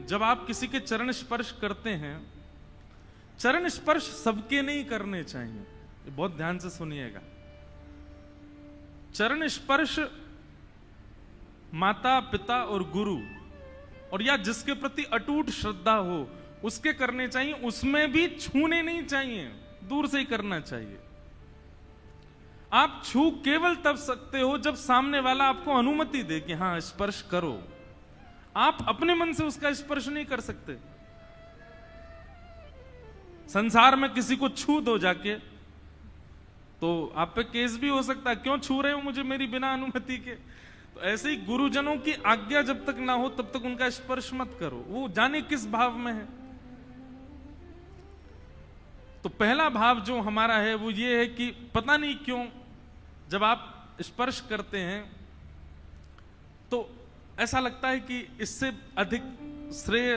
जब आप किसी के चरण स्पर्श करते हैं, चरण स्पर्श सबके नहीं करने चाहिए, बहुत ध्यान से सुनिएगा। चरण स्पर्श माता पिता और गुरु और या जिसके प्रति अटूट श्रद्धा हो उसके करने चाहिए, उसमें भी छूने नहीं चाहिए, दूर से ही करना चाहिए। आप छू केवल तब सकते हो जब सामने वाला आपको अनुमति दे कि हां स्पर्श करो। आप अपने मन से उसका स्पर्श नहीं कर सकते। संसार में किसी को छू दो जाके तो आप पे केस भी हो सकता है, क्यों छू रहे हो मुझे मेरी बिना अनुमति के। तो ऐसे ही गुरुजनों की आज्ञा जब तक ना हो तब तक उनका स्पर्श मत करो, वो जाने किस भाव में है। तो पहला भाव जो हमारा है वो ये है कि पता नहीं क्यों जब आप स्पर्श करते हैं तो ऐसा लगता है कि इससे अधिक श्रेय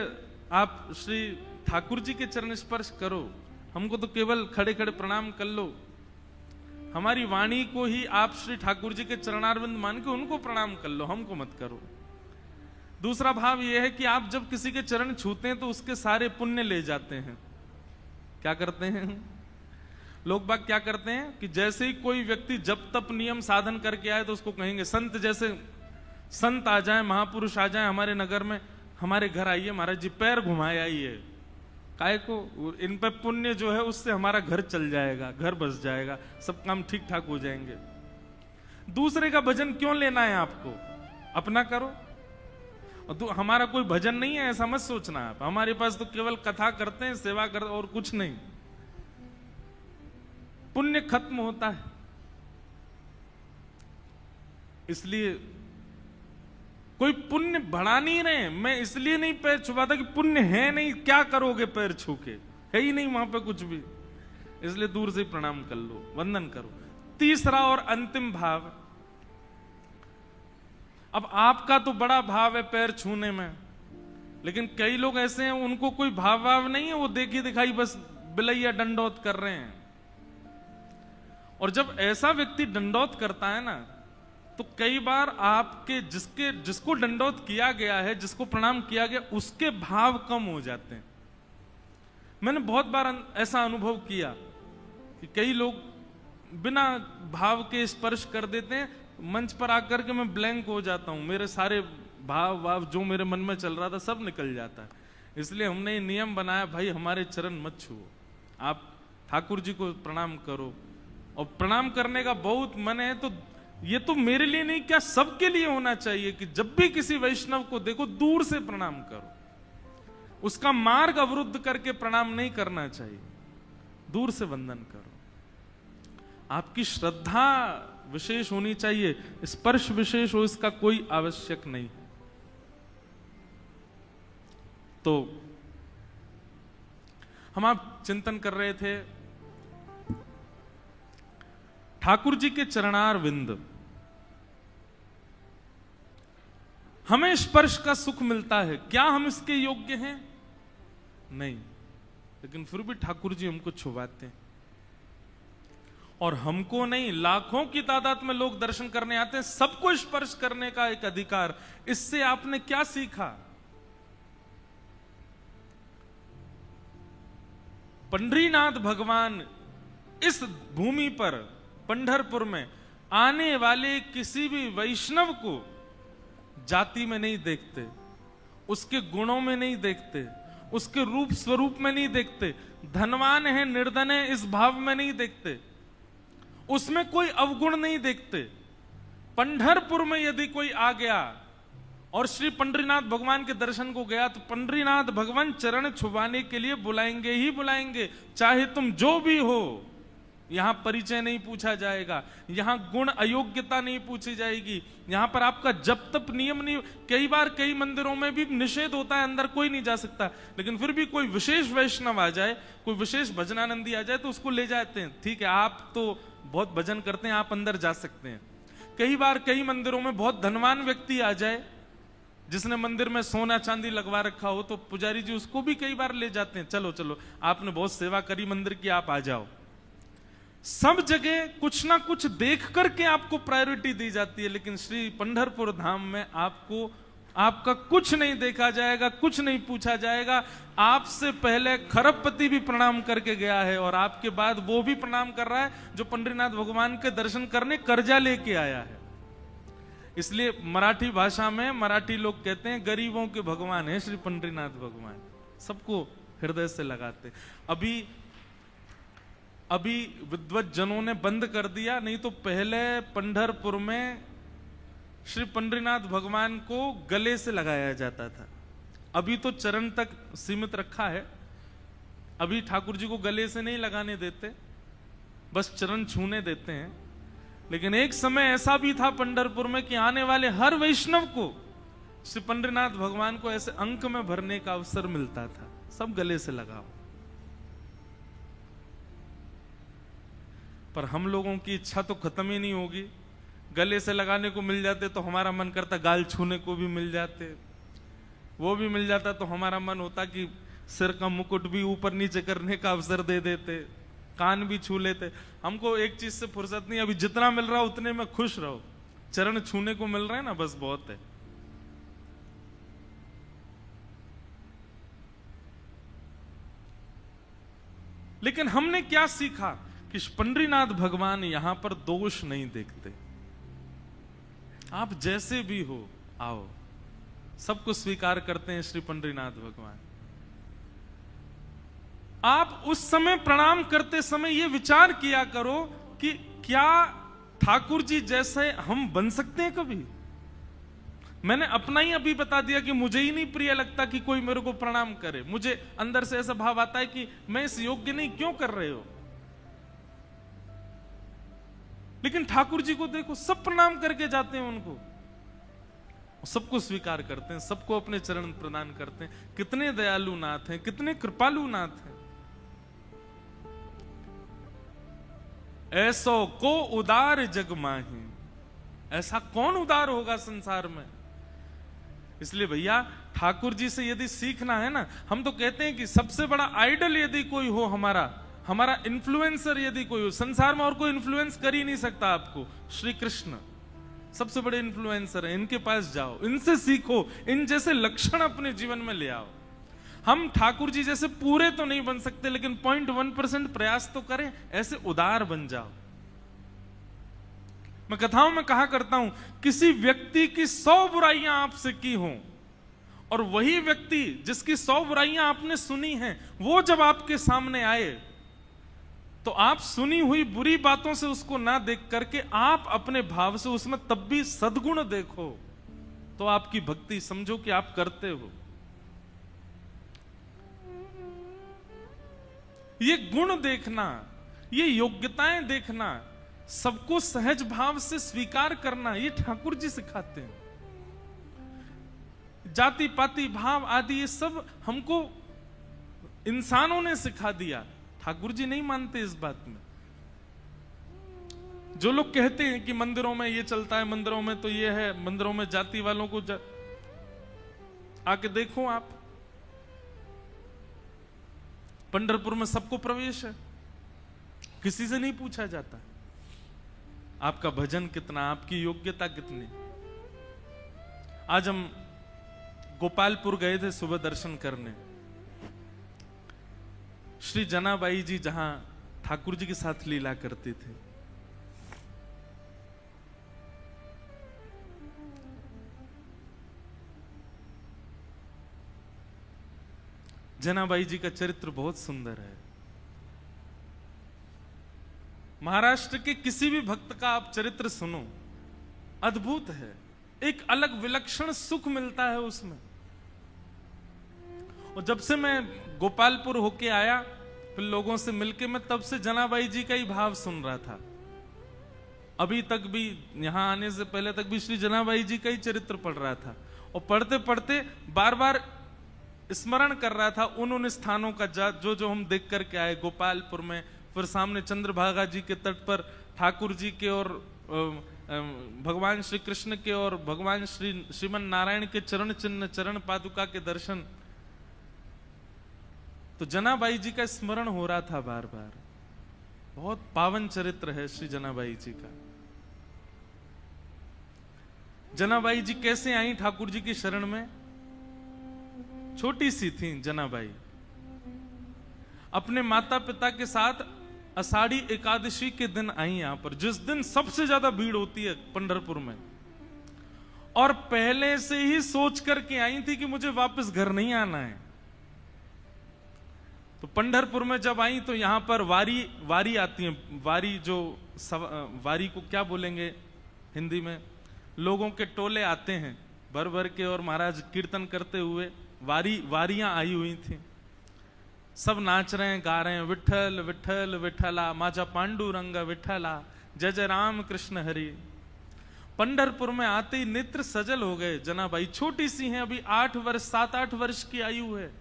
आप श्री ठाकुर जी के चरण स्पर्श करो, हमको तो केवल खड़े खड़े प्रणाम कर लो। हमारी वाणी को ही आप श्री ठाकुर जी के चरणारविंद मान के उनको प्रणाम कर लो, हमको मत करो। दूसरा भाव यह है कि आप जब किसी के चरण छूते हैं तो उसके सारे पुण्य ले जाते हैं। क्या करते हैं लोग बाग, क्या करते हैं कि जैसे ही कोई व्यक्ति जब तप नियम साधन करके आए तो उसको कहेंगे संत, जैसे संत आ जाए, महापुरुष आ जाए हमारे नगर में, हमारे घर आइए महाराज जी, पैर घुमाए आइए। काहे को? इन पे पुण्य जो है उससे हमारा घर चल जाएगा, घर बस जाएगा, सब काम ठीक ठाक हो जाएंगे। दूसरे का भजन क्यों लेना है आपको? अपना करो। और हमारा कोई भजन नहीं है ऐसा मत सोचना आप, हमारे पास तो केवल कथा करते हैं, सेवा करते और कुछ नहीं। पुण्य खत्म होता है। इसलिए कोई पुण्य बढ़ा नहीं रहे। मैं इसलिए नहीं पैर छुपाता कि पुण्य है नहीं, क्या करोगे पैर छू के, है ही नहीं वहां पे कुछ भी। इसलिए दूर से प्रणाम कर लो, वंदन करो। तीसरा और अंतिम भाव, अब आपका तो बड़ा भाव है पैर छूने में, लेकिन कई लोग ऐसे हैं उनको कोई भाव नहीं है, वो देखी दिखाई बस बिलैया डंडौत कर रहे हैं। और जब ऐसा व्यक्ति डंडौत करता है ना तो कई बार आपके जिसको दंडौत किया गया है, जिसको प्रणाम किया गया, उसके भाव कम हो जाते हैं। मैंने बहुत बार ऐसा अनुभव किया कि कई लोग बिना भाव के स्पर्श कर देते हैं, मंच पर आकर के मैं ब्लैंक हो जाता हूं, मेरे सारे भाव जो मेरे मन में चल रहा था सब निकल जाता है। इसलिए हमने ये नियम बनाया, भाई हमारे चरण मत छुओ, आप ठाकुर जी को प्रणाम करो। और प्रणाम करने का बहुत मन है तो ये तो मेरे लिए नहीं, क्या सबके लिए होना चाहिए कि जब भी किसी वैष्णव को देखो दूर से प्रणाम करो। उसका मार्ग अवरुद्ध करके प्रणाम नहीं करना चाहिए, दूर से वंदन करो। आपकी श्रद्धा विशेष होनी चाहिए, स्पर्श विशेष हो इसका कोई आवश्यक नहीं। तो हम आप चिंतन कर रहे थे ठाकुर जी के चरणार विंद। हमें स्पर्श का सुख मिलता है, क्या हम इसके योग्य हैं? नहीं, लेकिन फिर भी ठाकुर जी हमको छुपाते हैं। और हमको नहीं, लाखों की तादाद में लोग दर्शन करने आते हैं, सबको स्पर्श करने का एक अधिकार। इससे आपने क्या सीखा? पंढरीनाथ भगवान इस भूमि पर पंढरपुर में आने वाले किसी भी वैष्णव को जाति में नहीं देखते, उसके गुणों में नहीं देखते, उसके रूप स्वरूप में नहीं देखते, धनवान है निर्धन है इस भाव में नहीं देखते, उसमें कोई अवगुण नहीं देखते। पंढरपुर में यदि कोई आ गया और श्री पंढरीनाथ भगवान के दर्शन को गया तो पंढरीनाथ भगवान चरण छुपाने के लिए बुलाएंगे ही बुलाएंगे, चाहे तुम जो भी हो। यहां परिचय नहीं पूछा जाएगा, यहां गुण अयोग्यता नहीं पूछी जाएगी, यहां पर आपका जब तप नियम नहीं। कई बार कई मंदिरों में भी निषेध होता है, अंदर कोई नहीं जा सकता, लेकिन फिर भी कोई विशेष वैष्णव आ जाए, कोई विशेष भजनानंदी आ जाए तो उसको ले जाते हैं। ठीक है, आप तो बहुत भजन करते हैं, आप अंदर जा सकते हैं। कई बार कई मंदिरों में बहुत धनवान व्यक्ति आ जाए, जिसने मंदिर में सोना चांदी लगवा रखा हो, तो पुजारी जी उसको भी कई बार ले जाते हैं, चलो चलो आपने बहुत सेवा करी मंदिर की, आप आ जाओ। सब जगह कुछ ना कुछ देख करके आपको प्रायोरिटी दी जाती है, लेकिन श्री पंढरपुर धाम में आपको आपका कुछ नहीं देखा जाएगा, कुछ नहीं पूछा जाएगा। आपसे पहले खरबपति भी प्रणाम करके गया है और आपके बाद वो भी प्रणाम कर रहा है जो पंढरीनाथ भगवान के दर्शन करने कर्जा लेके आया है। इसलिए मराठी भाषा में मराठी लोग कहते हैं गरीबों के भगवान है श्री पंढरीनाथ भगवान, सबको हृदय से लगाते। अभी विद्वत जनों ने बंद कर दिया, नहीं तो पहले पंढरपुर में श्री पंढरीनाथ भगवान को गले से लगाया जाता था। अभी तो चरण तक सीमित रखा है, अभी ठाकुर जी को गले से नहीं लगाने देते, बस चरण छूने देते हैं। लेकिन एक समय ऐसा भी था पंढरपुर में कि आने वाले हर वैष्णव को श्री पंढरीनाथ भगवान को ऐसे अंक में भरने का अवसर मिलता था। सब गले से लगाओ। पर हम लोगों की इच्छा तो खत्म ही नहीं होगी। गले से लगाने को मिल जाते तो हमारा मन करता गाल छूने को भी मिल जाते, वो भी मिल जाता तो हमारा मन होता कि सिर का मुकुट भी ऊपर नीचे करने का अवसर दे देते, कान भी छू लेते। हमको एक चीज से फुर्सत नहीं, अभी जितना मिल रहा उतने में खुश रहो। चरण छूने को मिल रहा है ना, बस बहुत है। लेकिन हमने क्या सीखा कि पंढरीनाथ भगवान यहां पर दोष नहीं देखते। आप जैसे भी हो आओ, सबको स्वीकार करते हैं श्री पंढरीनाथ भगवान। आप उस समय प्रणाम करते समय यह विचार किया करो कि क्या ठाकुर जी जैसे हम बन सकते हैं कभी। मैंने अपना ही अभी बता दिया कि मुझे ही नहीं प्रिय लगता कि कोई मेरे को प्रणाम करे। मुझे अंदर से ऐसा भाव आता है कि मैं इस योग्य नहीं, क्यों कर रहे हो। लेकिन ठाकुर जी को देखो, सब प्रणाम करके जाते हैं उनको, सबको स्वीकार करते हैं, सबको अपने चरण प्रदान करते हैं। कितने दयालु नाथ हैं, कितने कृपालु नाथ हैं। ऐसो को उदार जग माही, ऐसा कौन उदार होगा संसार में। इसलिए भैया ठाकुर जी से यदि सीखना है ना, हम तो कहते हैं कि सबसे बड़ा आइडल यदि कोई हो, हमारा इन्फ्लुएंसर यदि कोई हो, संसार में और कोई इन्फ्लुएंस कर ही नहीं सकता आपको। श्री कृष्ण सबसे बड़े इन्फ्लुएंसर हैं, इनके पास जाओ, इनसे सीखो, इन जैसे लक्षण अपने जीवन में ले आओ। हम ठाकुर जी जैसे पूरे तो नहीं बन सकते, लेकिन 0.1% प्रयास तो करें, ऐसे उदार बन जाओ। मैं कथाओं में कहा करता हूं, किसी व्यक्ति की 100 बुराइयां आपसे की हों और वही व्यक्ति जिसकी 100 बुराइयां आपने सुनी हैं, वो जब आपके सामने आए तो आप सुनी हुई बुरी बातों से उसको ना देख करके आप अपने भाव से उसमें तब भी सद्गुण देखो, तो आपकी भक्ति समझो कि आप करते हो। ये गुण देखना, ये योग्यताएं देखना, सबको सहज भाव से स्वीकार करना, ये ठाकुर जी सिखाते हैं। जाति पाति भाव आदि ये सब हमको इंसानों ने सिखा दिया, ठाकुर जी नहीं मानते इस बात में। जो लोग कहते हैं कि मंदिरों में ये चलता है, मंदिरों में तो ये है, मंदिरों में जाति वालों को आके देखो आप, पंढरपुर में सबको प्रवेश है, किसी से नहीं पूछा जाता आपका भजन कितना, आपकी योग्यता कितनी। आज हम गोपालपुर गए थे सुबह दर्शन करने। श्री जनाबाई जी जहां ठाकुर जी के साथ लीला करते थे, जनाबाई जी का चरित्र बहुत सुंदर है। महाराष्ट्र के किसी भी भक्त का आप चरित्र सुनो, अद्भुत है, एक अलग विलक्षण सुख मिलता है उसमें। और जब से मैं गोपालपुर होके आया, फिर लोगों से मिलके, मैं तब से जनाबाई जी का ही भाव सुन रहा था। अभी तक भी, यहां आने से पहले तक भी श्री जनाबाई जी का ही चरित्र पढ़ रहा था, और पढ़ते पढ़ते बार बार स्मरण कर रहा था उन स्थानों का जो जो हम देख करके आए गोपालपुर में। फिर सामने चंद्रभागा जी के तट पर ठाकुर जी के और भगवान श्री कृष्ण के और भगवान श्रीमन नारायण के चरण चिन्ह, चरण पादुका के दर्शन। तो जनाबाई जी का स्मरण हो रहा था बार बार। बहुत पावन चरित्र है श्री जनाबाई जी का। जनाबाई जी कैसे आई ठाकुर जी की शरण में? छोटी सी थी जनाबाई, अपने माता पिता के साथ आषाढ़ी एकादशी के दिन आई यहां पर, जिस दिन सबसे ज्यादा भीड़ होती है पंढरपुर में, और पहले से ही सोच करके आई थी कि मुझे वापस घर नहीं आना है। तो पंढरपुर में जब आई तो यहां पर वारी आती है, वारी को क्या बोलेंगे हिंदी में, लोगों के टोले आते हैं भर भर के, और महाराज कीर्तन करते हुए वारियां आई हुई थी, सब नाच रहे हैं, गा रहे हैं, विठल विठल विठला माझा पांडुरंग विठला, जय जय राम कृष्ण हरि। पंढरपुर में आते ही नेत्र सजल हो गए। जनाबाई छोटी सी हैं, अभी 7-8 वर्ष की आयु है।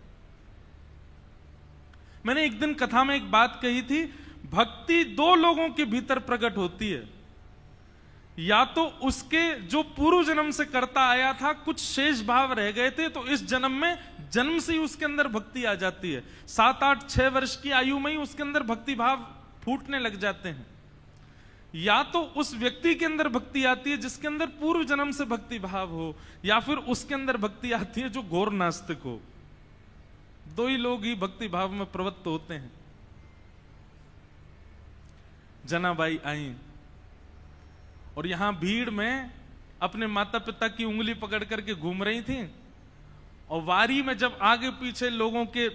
मैंने एक दिन कथा में एक बात कही थी, भक्ति 2 लोगों के भीतर प्रकट होती है, या तो उसके जो पूर्व जन्म से करता आया था, कुछ शेष भाव रह गए थे, तो इस जन्म में जन्म से ही उसके अंदर भक्ति आ जाती है। 7-8-6 वर्ष की आयु में ही उसके अंदर भक्ति भाव फूटने लग जाते हैं, या तो उस व्यक्ति के अंदर भक्ति आती है जिसके अंदर पूर्व जन्म से भक्ति भाव हो, या फिर उसके अंदर भक्ति आती है जो घोर नास्तिक हो। 2 ही लोग ही भक्ति भाव में प्रवृत्त होते हैं। जनाबाई आई और यहां भीड़ में अपने माता पिता की उंगली पकड़ करके घूम रही थी, और वारी में जब आगे पीछे लोगों के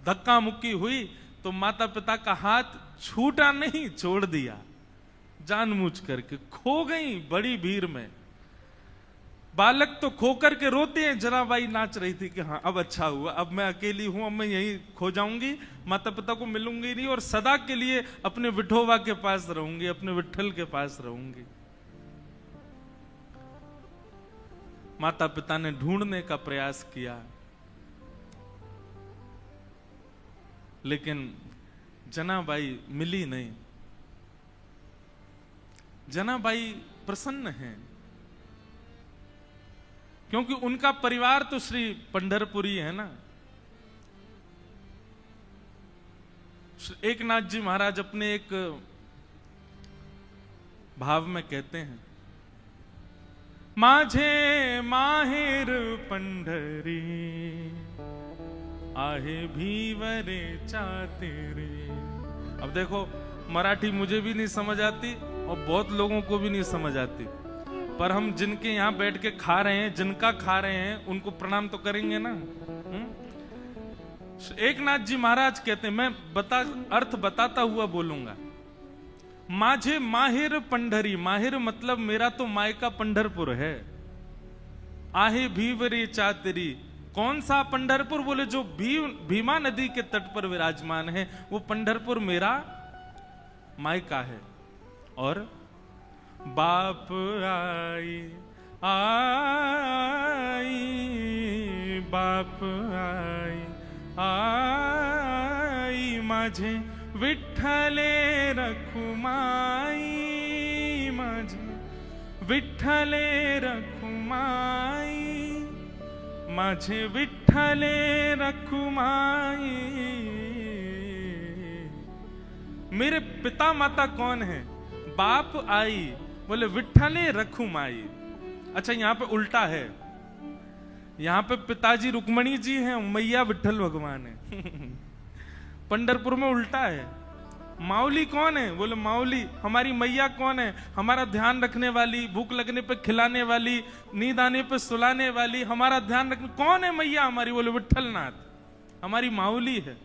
धक्का मुक्की हुई तो माता पिता का हाथ छूटा नहीं, छोड़ दिया, जानबूझ करके खो गई बड़ी भीड़ में। बालक तो खो करके रोते हैं, जनाबाई नाच रही थी कि हाँ अब अच्छा हुआ, अब मैं अकेली हूं, अब मैं यहीं खो जाऊंगी, माता पिता को मिलूंगी नहीं, और सदा के लिए अपने विठोबा के पास रहूंगी, अपने विठल के पास रहूंगी। माता पिता ने ढूंढने का प्रयास किया, लेकिन जनाबाई मिली नहीं। जनाबाई प्रसन्न हैं, क्योंकि उनका परिवार तो श्री पंढरपुरी है ना। एकनाथ जी महाराज अपने एक भाव में कहते हैं, माझे माहेर पंढरी आहे भीवरे चातेरे। अब देखो, मराठी मुझे भी नहीं समझ आती और बहुत लोगों को भी नहीं समझ आती, पर हम जिनके यहां बैठ के खा रहे हैं, जिनका खा रहे हैं, उनको प्रणाम तो करेंगे ना। एकनाथ जी महाराज कहते हैं, मैं अर्थ बताता हुआ बोलूंगा, माझे माहिर पंढरी, माहिर मतलब मेरा तो मायका पंढरपुर है, आहे भीवरे चातरी, कौन सा पंढरपुर? बोले जो भीमा नदी के तट पर विराजमान है, वो पंढरपुर मेरा मायका है। और बाप आई आई, बाप आई आई, माझे विठ्ठले रखुमाई, माझे विठ्ठले रखुमाई, माझे विठ्ठले रखुमाई। मेरे पिता माता कौन है? बाप आई, बोले विठ्ठले रखुमाई। अच्छा, यहां पे उल्टा है, यहां पे पिताजी रुक्मणी जी हैं, मैया विठ्ठल भगवान है। पंढरपुर में उल्टा है। माउली कौन है? बोले माउली हमारी मैया कौन है? हमारा ध्यान रखने वाली, भूख लगने पे खिलाने वाली, नींद आने पे सुलाने वाली, हमारा ध्यान रखने, कौन है मैया हमारी? बोले विठ्ठलनाथ, हमारी माउली है।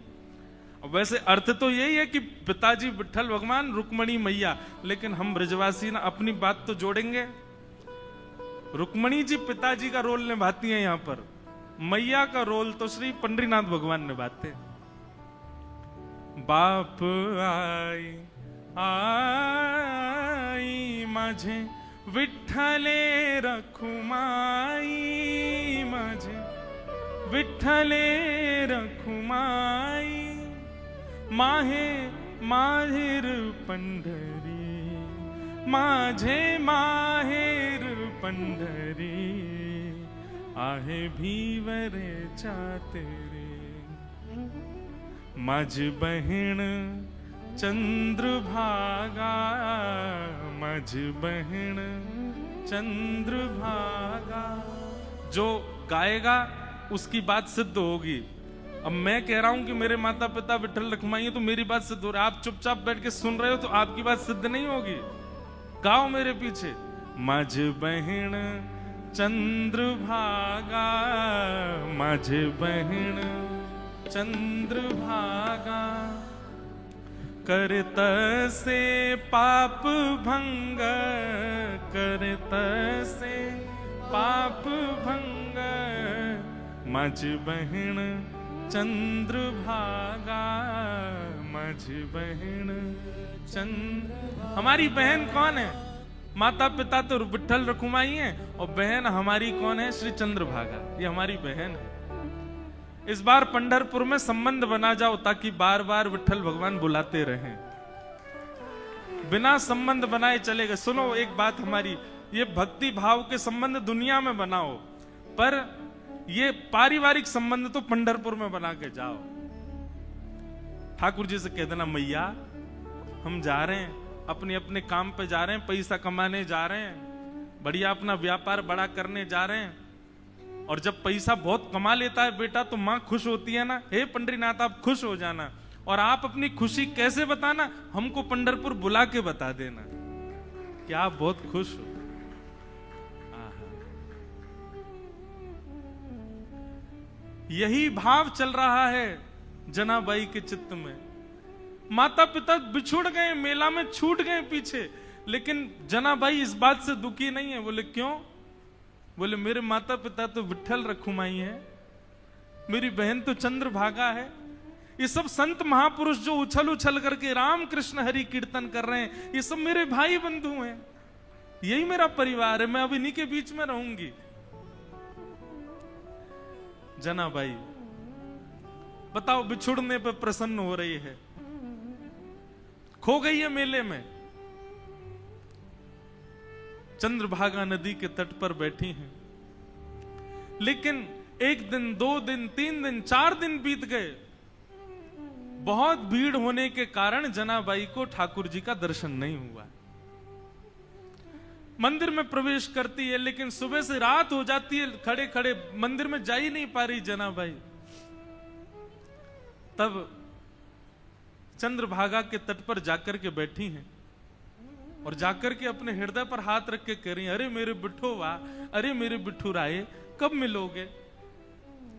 वैसे अर्थ तो यही है कि पिताजी विठ्ठल भगवान, रुक्मणी मैया, लेकिन हम ब्रजवासी ना अपनी बात तो जोड़ेंगे। रुक्मणी जी पिताजी का रोल निभाती हैं यहां पर, मैया का रोल तो श्री पंडरीनाथ भगवान निभाते हैं। बाप आई आई, माझे विठ्ठले रखुमाई, माझे विठ्ठले रखुमाई, माहे माहेर पंढरी, माझे माहेर पंढरी, आहे भीवरे चातेरे। माझ बहिण चंद्रभागा, माझ बहिण चंद्रभागा। जो गाएगा उसकी बात सिद्ध होगी। अब मैं कह रहा हूं कि मेरे माता पिता विठल रखुमाई है, तो मेरी बात सिद्ध हो रही है। आप चुपचाप बैठ के सुन रहे हो तो आपकी बात सिद्ध नहीं होगी। गाओ मेरे पीछे। माझ बहन चंद्रभागा, माझ बहन चंद्रभागा, करत से पाप भंग, करत से पाप भंग, माझ बहन चंद्रभागा, माझ बहन चंद्र। हमारी बहन कौन है? माता पिता तो विठल रखुमाई हैं और बहन हमारी कौन है? श्री चंद्रभागा। ये हमारी बहन है। इस बार पंढरपुर में संबंध बना जाओ ताकि बार बार विठल भगवान बुलाते रहें। बिना संबंध बनाए चलेगा। सुनो एक बात हमारी, ये भक्ति भाव के संबंध दुनिया में बनाओ, पर ये पारिवारिक संबंध तो पंढरपुर में बना के जाओ। ठाकुर जी से कह देना, मैया हम जा रहे हैं, अपने अपने काम पे जा रहे हैं, पैसा कमाने जा रहे हैं, बढ़िया अपना व्यापार बड़ा करने जा रहे हैं। और जब पैसा बहुत कमा लेता है बेटा तो माँ खुश होती है ना, हे पंडरीनाथ आप खुश हो जाना। और आप अपनी खुशी कैसे बताना? हमको पंढरपुर बुला के बता देना कि आप बहुत खुश हो। यही भाव चल रहा है जनाबाई के चित्त में। माता पिता बिछुड़ गए, मेला में छूट गए पीछे, लेकिन जनाबाई इस बात से दुखी नहीं है। बोले क्यों? बोले मेरे माता पिता तो विठल रखुमाई है, मेरी बहन तो चंद्रभागा है। ये सब संत महापुरुष जो उछल उछल करके राम कृष्ण हरि कीर्तन कर रहे हैं, ये सब मेरे भाई बंधु हैं, यही मेरा परिवार है, मैं अब इन्हीं के बीच में रहूंगी। जनाबाई बताओ, बिछुड़ने पे प्रसन्न हो रही है, खो गई है मेले में, चंद्रभागा नदी के तट पर बैठी हैं। लेकिन एक दिन, 2 दिन, 3 दिन, 4 दिन बीत गए। बहुत भीड़ होने के कारण जनाबाई को ठाकुर जी का दर्शन नहीं हुआ। मंदिर में प्रवेश करती है, लेकिन सुबह से रात हो जाती है, खड़े खड़े मंदिर में जा ही नहीं पा रही जनाबाई। तब चंद्रभागा के तट पर जाकर के बैठी हैं और जाकर के अपने हृदय पर हाथ रख के कह रही, अरे मेरे बिट्ठोवा, अरे मेरे बिट्ठू राय, कब मिलोगे?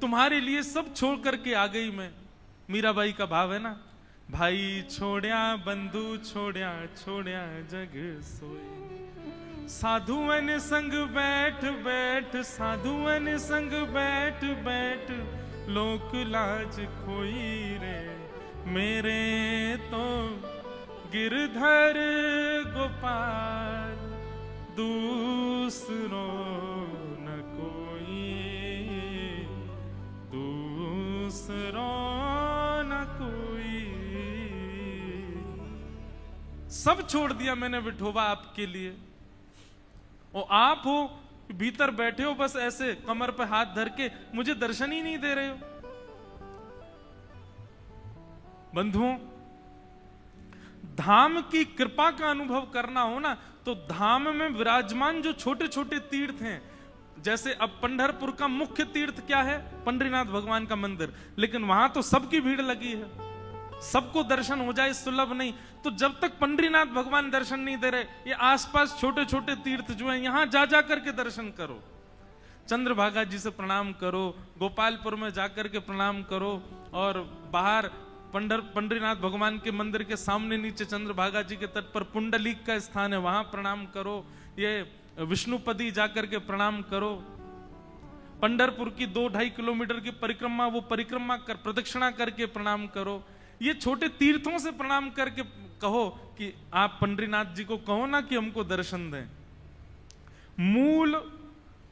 तुम्हारे लिए सब छोड़ करके आ गई मैं। मीराबाई का भाव है ना, भाई छोड़या बंधु छोड़या, छोड़या जग सोए, साधुअन संग बैठ बैठ, साधुअन संग बैठ बैठ, लोक लाज खोई रे, मेरे तो गिरधर गोपाल दूसरो न कोई, दूसरो न कोई। सब छोड़ दिया मैंने विठोबा आपके लिए, और आप हो भीतर बैठे हो बस ऐसे कमर पे हाथ धर के, मुझे दर्शन ही नहीं दे रहे हो। बंधुओं, धाम की कृपा का अनुभव करना हो ना, तो धाम में विराजमान जो छोटे छोटे तीर्थ हैं, जैसे अब पंढरपुर का मुख्य तीर्थ क्या है? पंडरीनाथ भगवान का मंदिर, लेकिन वहां तो सबकी भीड़ लगी है, सबको दर्शन हो जाए सुलभ नहीं। तो जब तक पंडरीनाथ भगवान दर्शन नहीं दे रहे, ये आसपास छोटे छोटे तीर्थ जो हैं, यहां जा जा करके दर्शन करो। चंद्रभागा जी से प्रणाम करो, गोपालपुर में जाकर के प्रणाम करो, और बाहर पंडरीनाथ भगवान के मंदिर के सामने नीचे चंद्रभागा जी के तट पर पुंडलीक का स्थान है, वहां प्रणाम करो। ये विष्णुपदी जाकर के प्रणाम करो। पंढरपुर की 2-2.5 किलोमीटर की परिक्रमा, वो परिक्रमा कर प्रदक्षिणा करके प्रणाम करो। ये छोटे तीर्थों से प्रणाम करके कहो कि आप पंडरीनाथ जी को कहो ना कि हमको दर्शन दें। मूल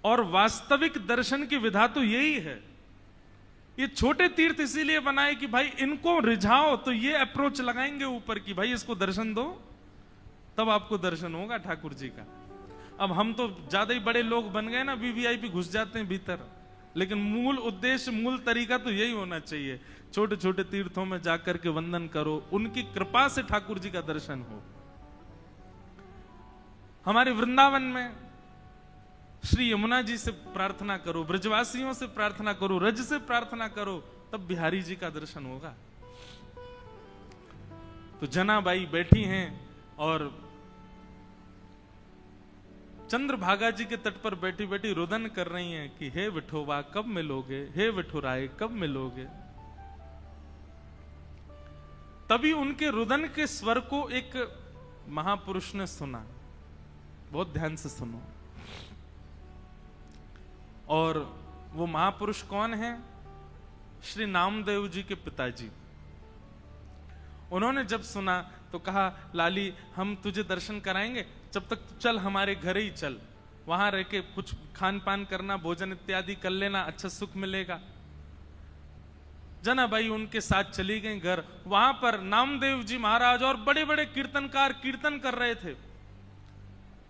और वास्तविक दर्शन की विधा तो यही है। ये छोटे तीर्थ इसीलिए बनाए कि भाई इनको रिझाओ, तो ये अप्रोच लगाएंगे ऊपर की भाई इसको दर्शन दो, तब आपको दर्शन होगा ठाकुर जी का। अब हम तो ज्यादा ही बड़े लोग बन गए ना, वीवीआईपी घुस जाते हैं भीतर, लेकिन मूल उद्देश्य, मूल तरीका तो यही होना चाहिए। छोटे छोटे तीर्थों में जाकर के वंदन करो, उनकी कृपा से ठाकुर जी का दर्शन हो। हमारे वृंदावन में श्री यमुना जी से प्रार्थना करो, ब्रजवासियों से प्रार्थना करो, रज से प्रार्थना करो, तब बिहारी जी का दर्शन होगा। तो जनाबाई बैठी हैं और चंद्रभागा जी के तट पर बैठी बैठी रुदन कर रही हैं कि हे विठोबा कब मिलोगे, हे विठुराय कब मिलोगे। तभी उनके रुदन के स्वर को एक महापुरुष ने सुना। बहुत ध्यान से सुनो। और वो महापुरुष कौन है? श्री नामदेव जी के पिताजी। उन्होंने जब सुना तो कहा, लाली हम तुझे दर्शन कराएंगे, जब तक चल हमारे घर ही चल, वहां रह के कुछ खान पान करना, भोजन इत्यादि कर लेना, अच्छा सुख मिलेगा। जनाबाई उनके साथ चली गई घर। वहां पर नामदेव जी महाराज और बड़े बड़े कीर्तनकार कीर्तन कर रहे थे।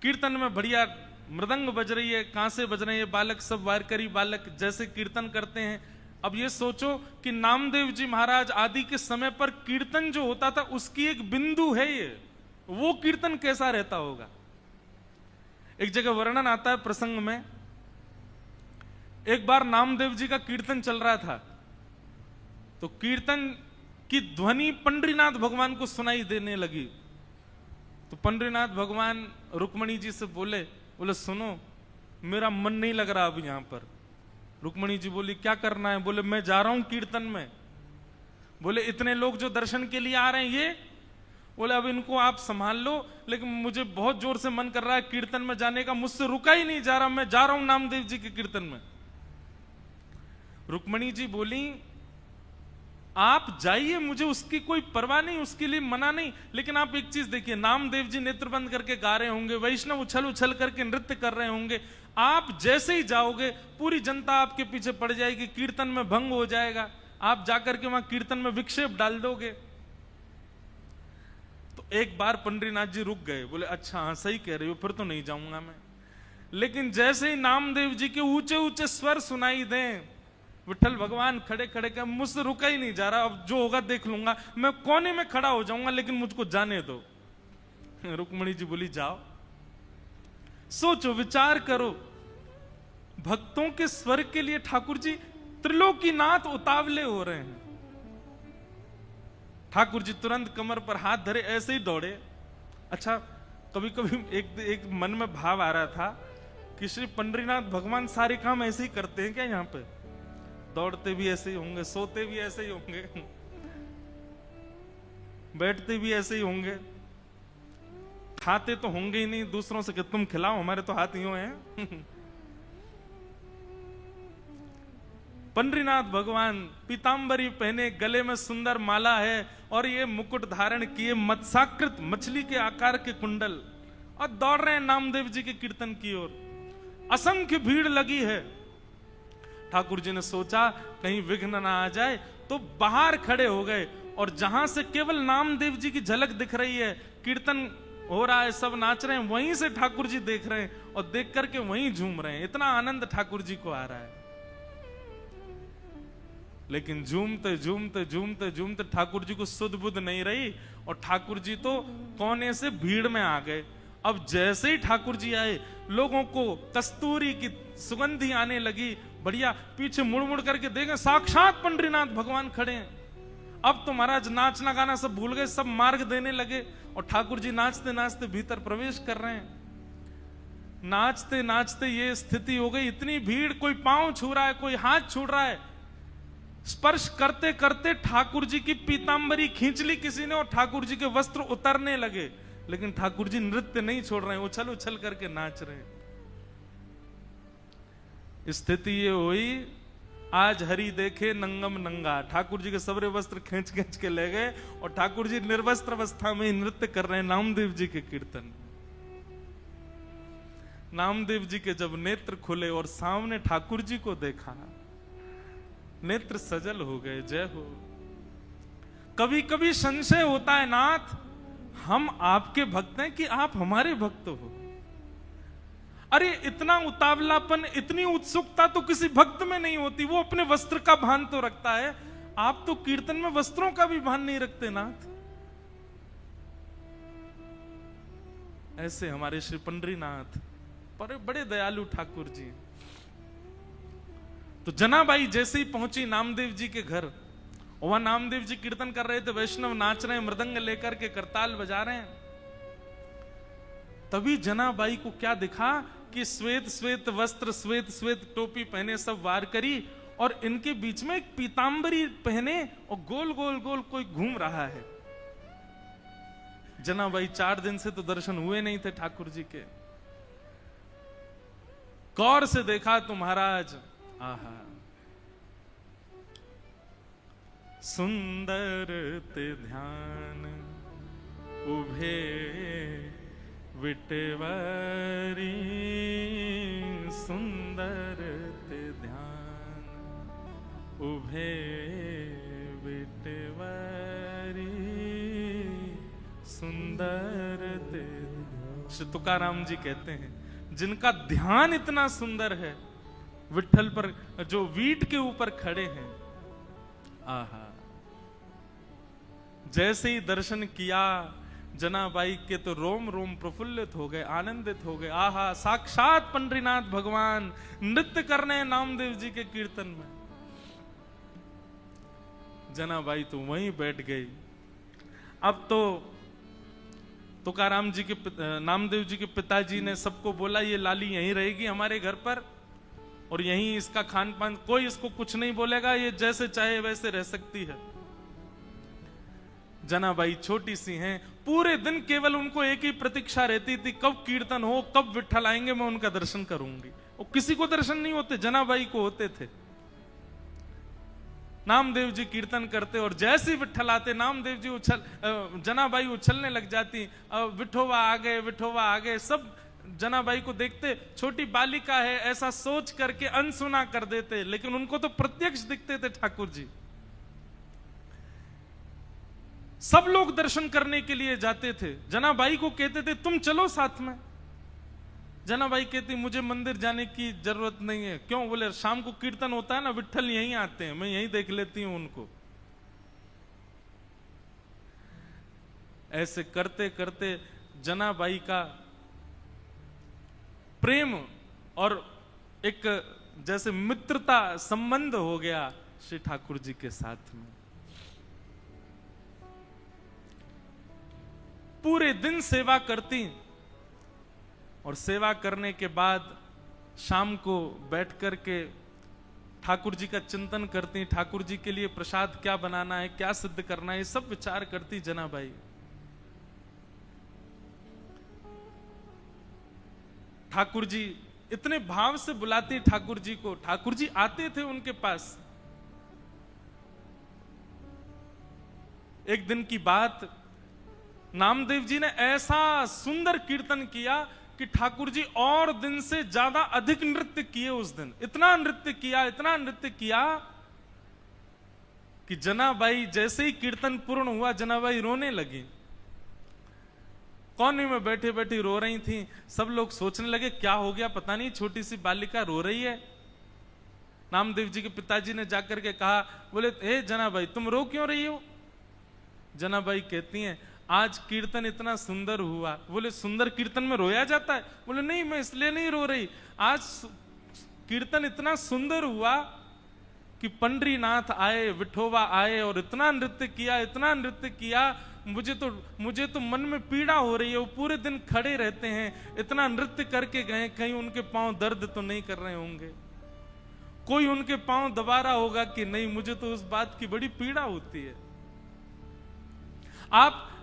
कीर्तन में बढ़िया मृदंग बज रही है, कांसे बज रहे हैं, बालक सब वारकरी बालक जैसे कीर्तन करते हैं। अब ये सोचो कि नामदेव जी महाराज आदि के समय पर कीर्तन जो होता था उसकी एक बिंदु है ये, वो कीर्तन कैसा रहता होगा। एक जगह वर्णन आता है प्रसंग में, एक बार नामदेव जी का कीर्तन चल रहा था, तो कीर्तन की ध्वनि पंडरीनाथ भगवान को सुनाई देने लगी। तो पंडरीनाथ भगवान रुक्मणी जी से बोले सुनो मेरा मन नहीं लग रहा अब यहां पर। रुक्मणी जी बोली क्या करना है? बोले मैं जा रहा हूं कीर्तन में। बोले इतने लोग जो दर्शन के लिए आ रहे हैं ये? बोले अब इनको आप संभाल लो, लेकिन मुझे बहुत जोर से मन कर रहा है कीर्तन में जाने का, मुझसे रुका ही नहीं जा रहा, मैं जा रहा हूं नामदेव जी के कीर्तन में। रुक्मणी जी बोली आप जाइए, मुझे उसकी कोई परवाह नहीं, उसके लिए मना नहीं, लेकिन आप एक चीज देखिए, नामदेव जी नेत्र बंद करके गा रहे होंगे, वैष्णव उछल उछल करके नृत्य कर रहे होंगे, आप जैसे ही जाओगे पूरी जनता आपके पीछे पड़ जाएगी, कीर्तन में भंग हो जाएगा, आप जाकर के वहां कीर्तन में विक्षेप डाल दोगे। तो एक बार पंडरीनाथ जी रुक गए, बोले अच्छा हाँ सही कह रही हो, फिर तो नहीं जाऊंगा मैं। लेकिन जैसे ही नामदेव जी के ऊंचे ऊंचे स्वर सुनाई दें, विठल भगवान खड़े खड़े के, मुझसे रुका ही नहीं जा रहा, अब जो होगा देख लूंगा, मैं कोने में खड़ा हो जाऊंगा, लेकिन मुझको जाने दो। रुक्मणी जी बोली जाओ। सोचो विचार करो, भक्तों के स्वर के लिए ठाकुर जी त्रिलोकीनाथ उतावले हो रहे हैं। ठाकुर जी तुरंत कमर पर हाथ धरे ऐसे ही दौड़े। अच्छा कभी कभी एक मन में भाव आ रहा था कि श्री पंडरीनाथ भगवान सारे काम ऐसे ही करते हैं क्या? यहाँ पे दौड़ते भी ऐसे ही होंगे, सोते भी ऐसे ही होंगे, बैठते भी ऐसे ही होंगे, खाते तो होंगे ही नहीं दूसरों से कि तुम खिलाओ, हमारे तो हाथ यूं हैं। पंडरीनाथ भगवान पीतांबरी पहने, गले में सुंदर माला है और ये मुकुट धारण किए, मत्स्याकृत मछली के आकार के कुंडल, और दौड़ रहे हैं नामदेव जी के कीर्तन की ओर। असंख्य भीड़ लगी है। ठाकुर जी ने सोचा कहीं विघ्न ना आ जाए, तो बाहर खड़े हो गए, और जहां से केवल नामदेव जी की झलक दिख रही है, कीर्तन हो रहा है, सब नाच रहे हैं, वहीं से ठाकुर जी देख रहे हैं और देख करके वहीं झूम रहे हैं। इतना आनंद ठाकुर जी को आ रहा है। लेकिन झूमते झूमते झूमते झूमते ठाकुर जी को सुध बुध नहीं रही, और ठाकुर जी तो कोने से भीड़ में आ गए। अब जैसे ही ठाकुर जी आए, लोगों को कस्तूरी की सुगंधी आने लगी, बढ़िया, पीछे मुड़ मुड़ करके देखें साक्षात पंडरीनाथ भगवान खड़े हैं। अब तो महाराज नाचना गाना सब भूल गए, सब मार्ग देने लगे, और ठाकुर जी नाचते नाचते भीतर प्रवेश कर रहे हैं। नाचते नाचते ये स्थिति हो गई, इतनी भीड़, कोई पांव छू रहा है, कोई हाथ छू रहा है, स्पर्श करते करते ठाकुर जी की पीतांबरी खींच ली किसी ने, और ठाकुर जी के वस्त्र उतरने लगे। लेकिन ठाकुर जी नृत्य नहीं छोड़ रहे हैं, उछल उछल करके नाच रहे हैं। स्थिति ये हुई, आज हरि देखे नंगम नंगा, ठाकुर जी के सबरे वस्त्र खींच खींच के ले गए, और ठाकुर जी निर्वस्त्र अवस्था में नृत्य कर रहे हैं नामदेव जी के कीर्तन। नामदेव जी के जब नेत्र खुले और सामने ठाकुर जी को देखा, नेत्र सजल हो गए। जय हो। कभी कभी संशय होता है नाथ, हम आपके भक्त हैं कि आप हमारे भक्त हो। अरे इतना उतावलापन, इतनी उत्सुकता तो किसी भक्त में नहीं होती, वो अपने वस्त्र का भान तो रखता है, आप तो कीर्तन में वस्त्रों का भी भान नहीं रखते नाथ। ऐसे हमारे श्री पंडरीनाथ पर बड़े दयालु ठाकुर जी। तो जनाबाई जैसे ही पहुंची नामदेव जी के घर, वहां नामदेव जी कीर्तन कर रहे थे, वैष्णव नाच रहे हैं, मृदंग लेकर के करताल बजा रहे हैं। तभी जनाबाई को क्या दिखा कि श्वेत श्वेत वस्त्र, श्वेत श्वेत टोपी पहने सब वारकरी, और इनके बीच में एक पीतांबरी पहने और गोल गोल गोल कोई घूम रहा है। जनाबाई 4 दिन से तो दर्शन हुए नहीं थे ठाकुर जी के। गौर से देखा तो महाराज, आहा, सुंदर ते ध्यान उभे विटवारी, सुंदर ते ध्यान उभे विटवारी, सुंदर ते। श्री तुकाराम जी कहते हैं, जिनका ध्यान इतना सुंदर है, विठल पर जो वीट के ऊपर खड़े हैं, आहा, जैसे ही दर्शन किया जनाबाई के तो रोम रोम प्रफुल्लित हो गए, आनंदित हो गए। आहा, साक्षात पंडरीनाथ भगवान नृत्य करने नामदेव जी के कीर्तन में। जनाबाई तो वहीं बैठ गई। अब तो तुकाराम जी के नामदेव जी के पिताजी ने सबको बोला, ये लाली यहीं रहेगी हमारे घर पर, और यहीं इसका खान पान, कोई इसको कुछ नहीं बोलेगा, ये जैसे चाहे वैसे रह सकती है। जनाबाई छोटी सी हैं, पूरे दिन केवल उनको एक ही प्रतीक्षा रहती थी, कब कीर्तन हो, कब विठल आएंगे, मैं उनका दर्शन करूंगी। और किसी को दर्शन नहीं होते, जनाबाई को होते थे। नामदेव जी कीर्तन करते और जैसे ही विठल आते, नामदेव जी जनाबाई उछलने लग जाती, विठोवा आ गए, विठोवा आ गए। सब जनाबाई को देखते, छोटी बालिका है ऐसा सोच करके अनसुना कर देते, लेकिन उनको तो प्रत्यक्ष दिखते थे ठाकुर जी। सब लोग दर्शन करने के लिए जाते थे, जनाबाई को कहते थे तुम चलो साथ में। जनाबाई कहती मुझे मंदिर जाने की जरूरत नहीं है। क्यों? बोले शाम को कीर्तन होता है ना, विठल यहीं आते हैं, मैं यहीं देख लेती हूं उनको। ऐसे करते करते जनाबाई का प्रेम और एक जैसे मित्रता संबंध हो गया श्री ठाकुर जी के साथ में। पूरे दिन सेवा करती, और सेवा करने के बाद शाम को बैठ करके ठाकुर जी का चिंतन करती, ठाकुर जी के लिए प्रसाद क्या बनाना है, क्या सिद्ध करना है, सब विचार करती जनाबाई। ठाकुर जी इतने भाव से बुलाती ठाकुर जी को, ठाकुर जी आते थे उनके पास। एक दिन की बात, नामदेव जी ने ऐसा सुंदर कीर्तन किया कि ठाकुर जी और दिन से ज्यादा अधिक नृत्य किए उस दिन। इतना नृत्य किया कि जनाबाई जैसे ही कीर्तन पूर्ण हुआ, जनाबाई रोने लगी। कोने में बैठे बैठी रो रही थी। सब लोग सोचने लगे क्या हो गया, पता नहीं छोटी सी बालिका रो रही है। नामदेव जी के पिताजी ने जाकर के कहा, बोले हे जनाबाई तुम रो क्यों रही हो? जनाबाई कहती हैं आज कीर्तन इतना सुंदर हुआ। बोले सुंदर कीर्तन में रोया जाता है? बोले नहीं, मैं इसलिए नहीं रो रही, आज कीर्तन इतना सुंदर हुआ कि पंडरीनाथ आए, विठोबा आए और इतना नृत्य किया, मुझे तो मन में पीड़ा हो रही है। वो पूरे दिन खड़े रहते हैं, इतना नृत्य करके गए, कहीं उनके पांव दर्द तो नहीं कर रहे होंगे, कोई उनके पांव दबा रहा होगा कि नहीं, मुझे तो उस बात की बड़ी पीड़ा होती है।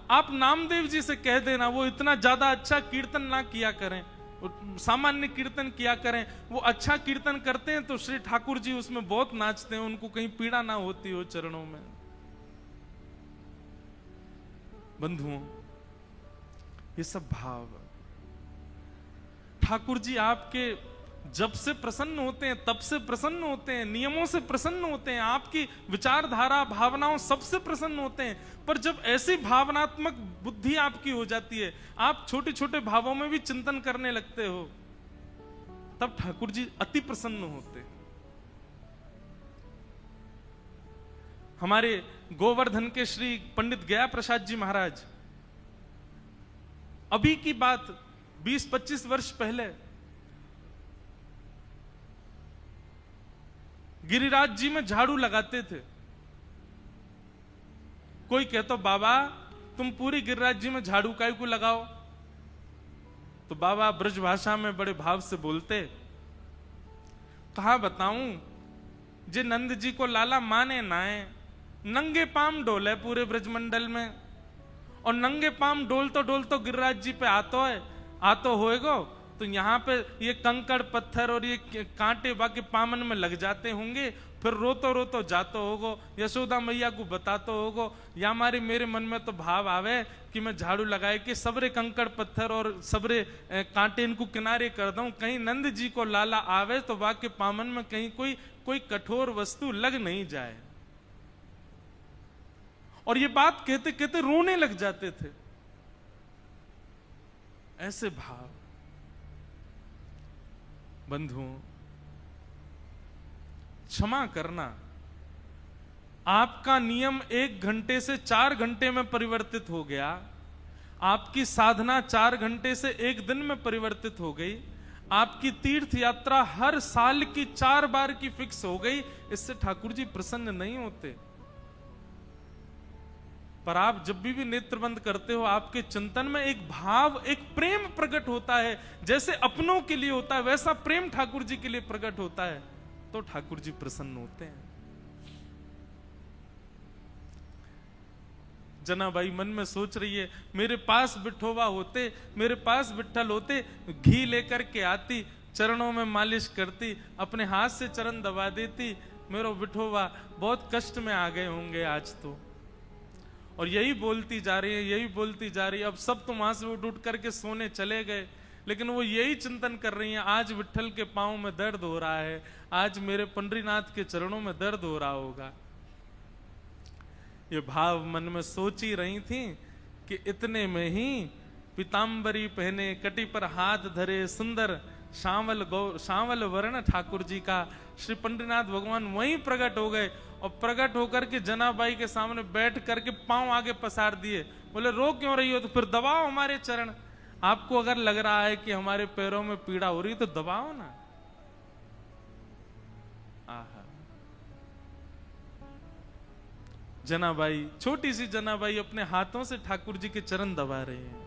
आप नामदेव जी से कह देना वो इतना ज्यादा अच्छा कीर्तन ना किया करें, सामान्य कीर्तन किया करें। वो अच्छा कीर्तन करते हैं तो श्री ठाकुर जी उसमें बहुत नाचते हैं, उनको कहीं पीड़ा ना होती हो चरणों में। बंधुओं, ये सब भाव ठाकुर जी आपके जब से प्रसन्न होते हैं तब से प्रसन्न होते हैं, नियमों से प्रसन्न होते हैं, आपकी विचारधारा भावनाओं सबसे प्रसन्न होते हैं। पर जब ऐसी भावनात्मक बुद्धि आपकी हो जाती है, आप छोटे छोटे भावों में भी चिंतन करने लगते हो, तब ठाकुर जी अति प्रसन्न होते हैं। हमारे गोवर्धन के श्री पंडित गया प्रसाद जी महाराज, अभी की बात 20-25 वर्ष पहले गिरिराज जी में झाड़ू लगाते थे। कोई कहता बाबा तुम पूरी गिरिराज जी में झाड़ू काहे को लगाओ, तो बाबा ब्रज भाषा में बड़े भाव से बोलते, कहा बताऊं, जे नंद जी को लाला माने नाए, नंगे पाम डोले पूरे ब्रजमंडल में, और नंगे पाम डोल तो गिरिराज जी पे आतो होएगो, तो यहाँ पे ये कंकड़ पत्थर और ये कांटे बाकी पामन में लग जाते होंगे, फिर रोतो जातो होगो, यशोदा मैया को बतातो होगो, या हमारे मेरे मन में तो भाव आवे कि मैं झाड़ू लगाए कि सबरे कंकड़ पत्थर और सबरे कांटे इनको किनारे कर दूं, कहीं नंद जी को लाला आवे तो वाक्य पामन में कहीं कोई कठोर वस्तु लग नहीं जाए। और ये बात कहते कहते रोने लग जाते थे। ऐसे भाव बंधुओं, क्षमा करना, आपका नियम 1 घंटे से 4 घंटे में परिवर्तित हो गया, आपकी साधना 4 घंटे से 1 दिन में परिवर्तित हो गई, आपकी तीर्थ यात्रा हर साल की 4 बार की फिक्स हो गई, इससे ठाकुर जी प्रसन्न नहीं होते। पर आप जब भी नेत्र बंद करते हो, आपके चिंतन में एक भाव, एक प्रेम प्रकट होता है, जैसे अपनों के लिए होता है वैसा प्रेम ठाकुर जी के लिए प्रकट होता है, तो ठाकुर जी प्रसन्न होते हैं। जनाबाई मन में सोच रही है, मेरे पास बिठोवा होते, मेरे पास बिठल होते, घी लेकर के आती, चरणों में मालिश करती, अपने हाथ से चरण दबा देती, मेरा बिठोवा बहुत कष्ट में आ गए होंगे आज तो। और यही बोलती जा रही है, यही बोलती जा रही है। अब सब तो वहां से उठ करके सोने चले गए, लेकिन वो यही चिंतन कर रही हैं, आज विट्ठल के पांव में दर्द हो रहा है, आज मेरे पंडरीनाथ के चरणों में दर्द हो रहा होगा। ये भाव मन में सोच ही रही थी कि इतने में ही पीतांबरी पहने, कटी पर हाथ धरे, सुंदर सांवल वर्ण ठाकुर जी का श्री पंडरीनाथ भगवान वहीं प्रकट हो गए, और प्रकट होकर के जनाबाई के सामने बैठ करके पांव आगे पसार दिए। बोले रो क्यों रही हो, तो फिर दबाओ हमारे चरण। आपको अगर लग रहा है कि हमारे पैरों में पीड़ा हो रही तो दबाओ ना। आहा, जनाबाई, छोटी सी जनाबाई अपने हाथों से ठाकुर जी के चरण दबा रहे हैं।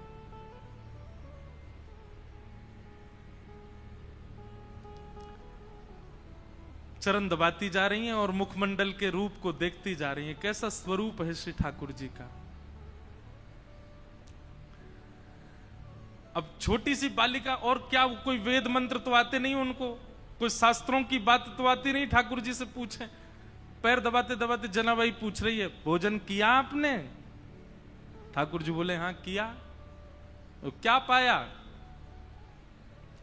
चरण दबाती जा रही हैं और मुखमंडल के रूप को देखती जा रही हैं, कैसा स्वरूप है श्री ठाकुर जी का। अब छोटी सी बालिका, और क्या कोई वेद मंत्र तो आते नहीं उनको, कोई शास्त्रों की बात तो आती नहीं, ठाकुर जी से पूछे। पैर दबाते दबाते जनाबाई पूछ रही है, भोजन किया आपने? ठाकुर जी बोले हाँ किया। तो क्या पाया?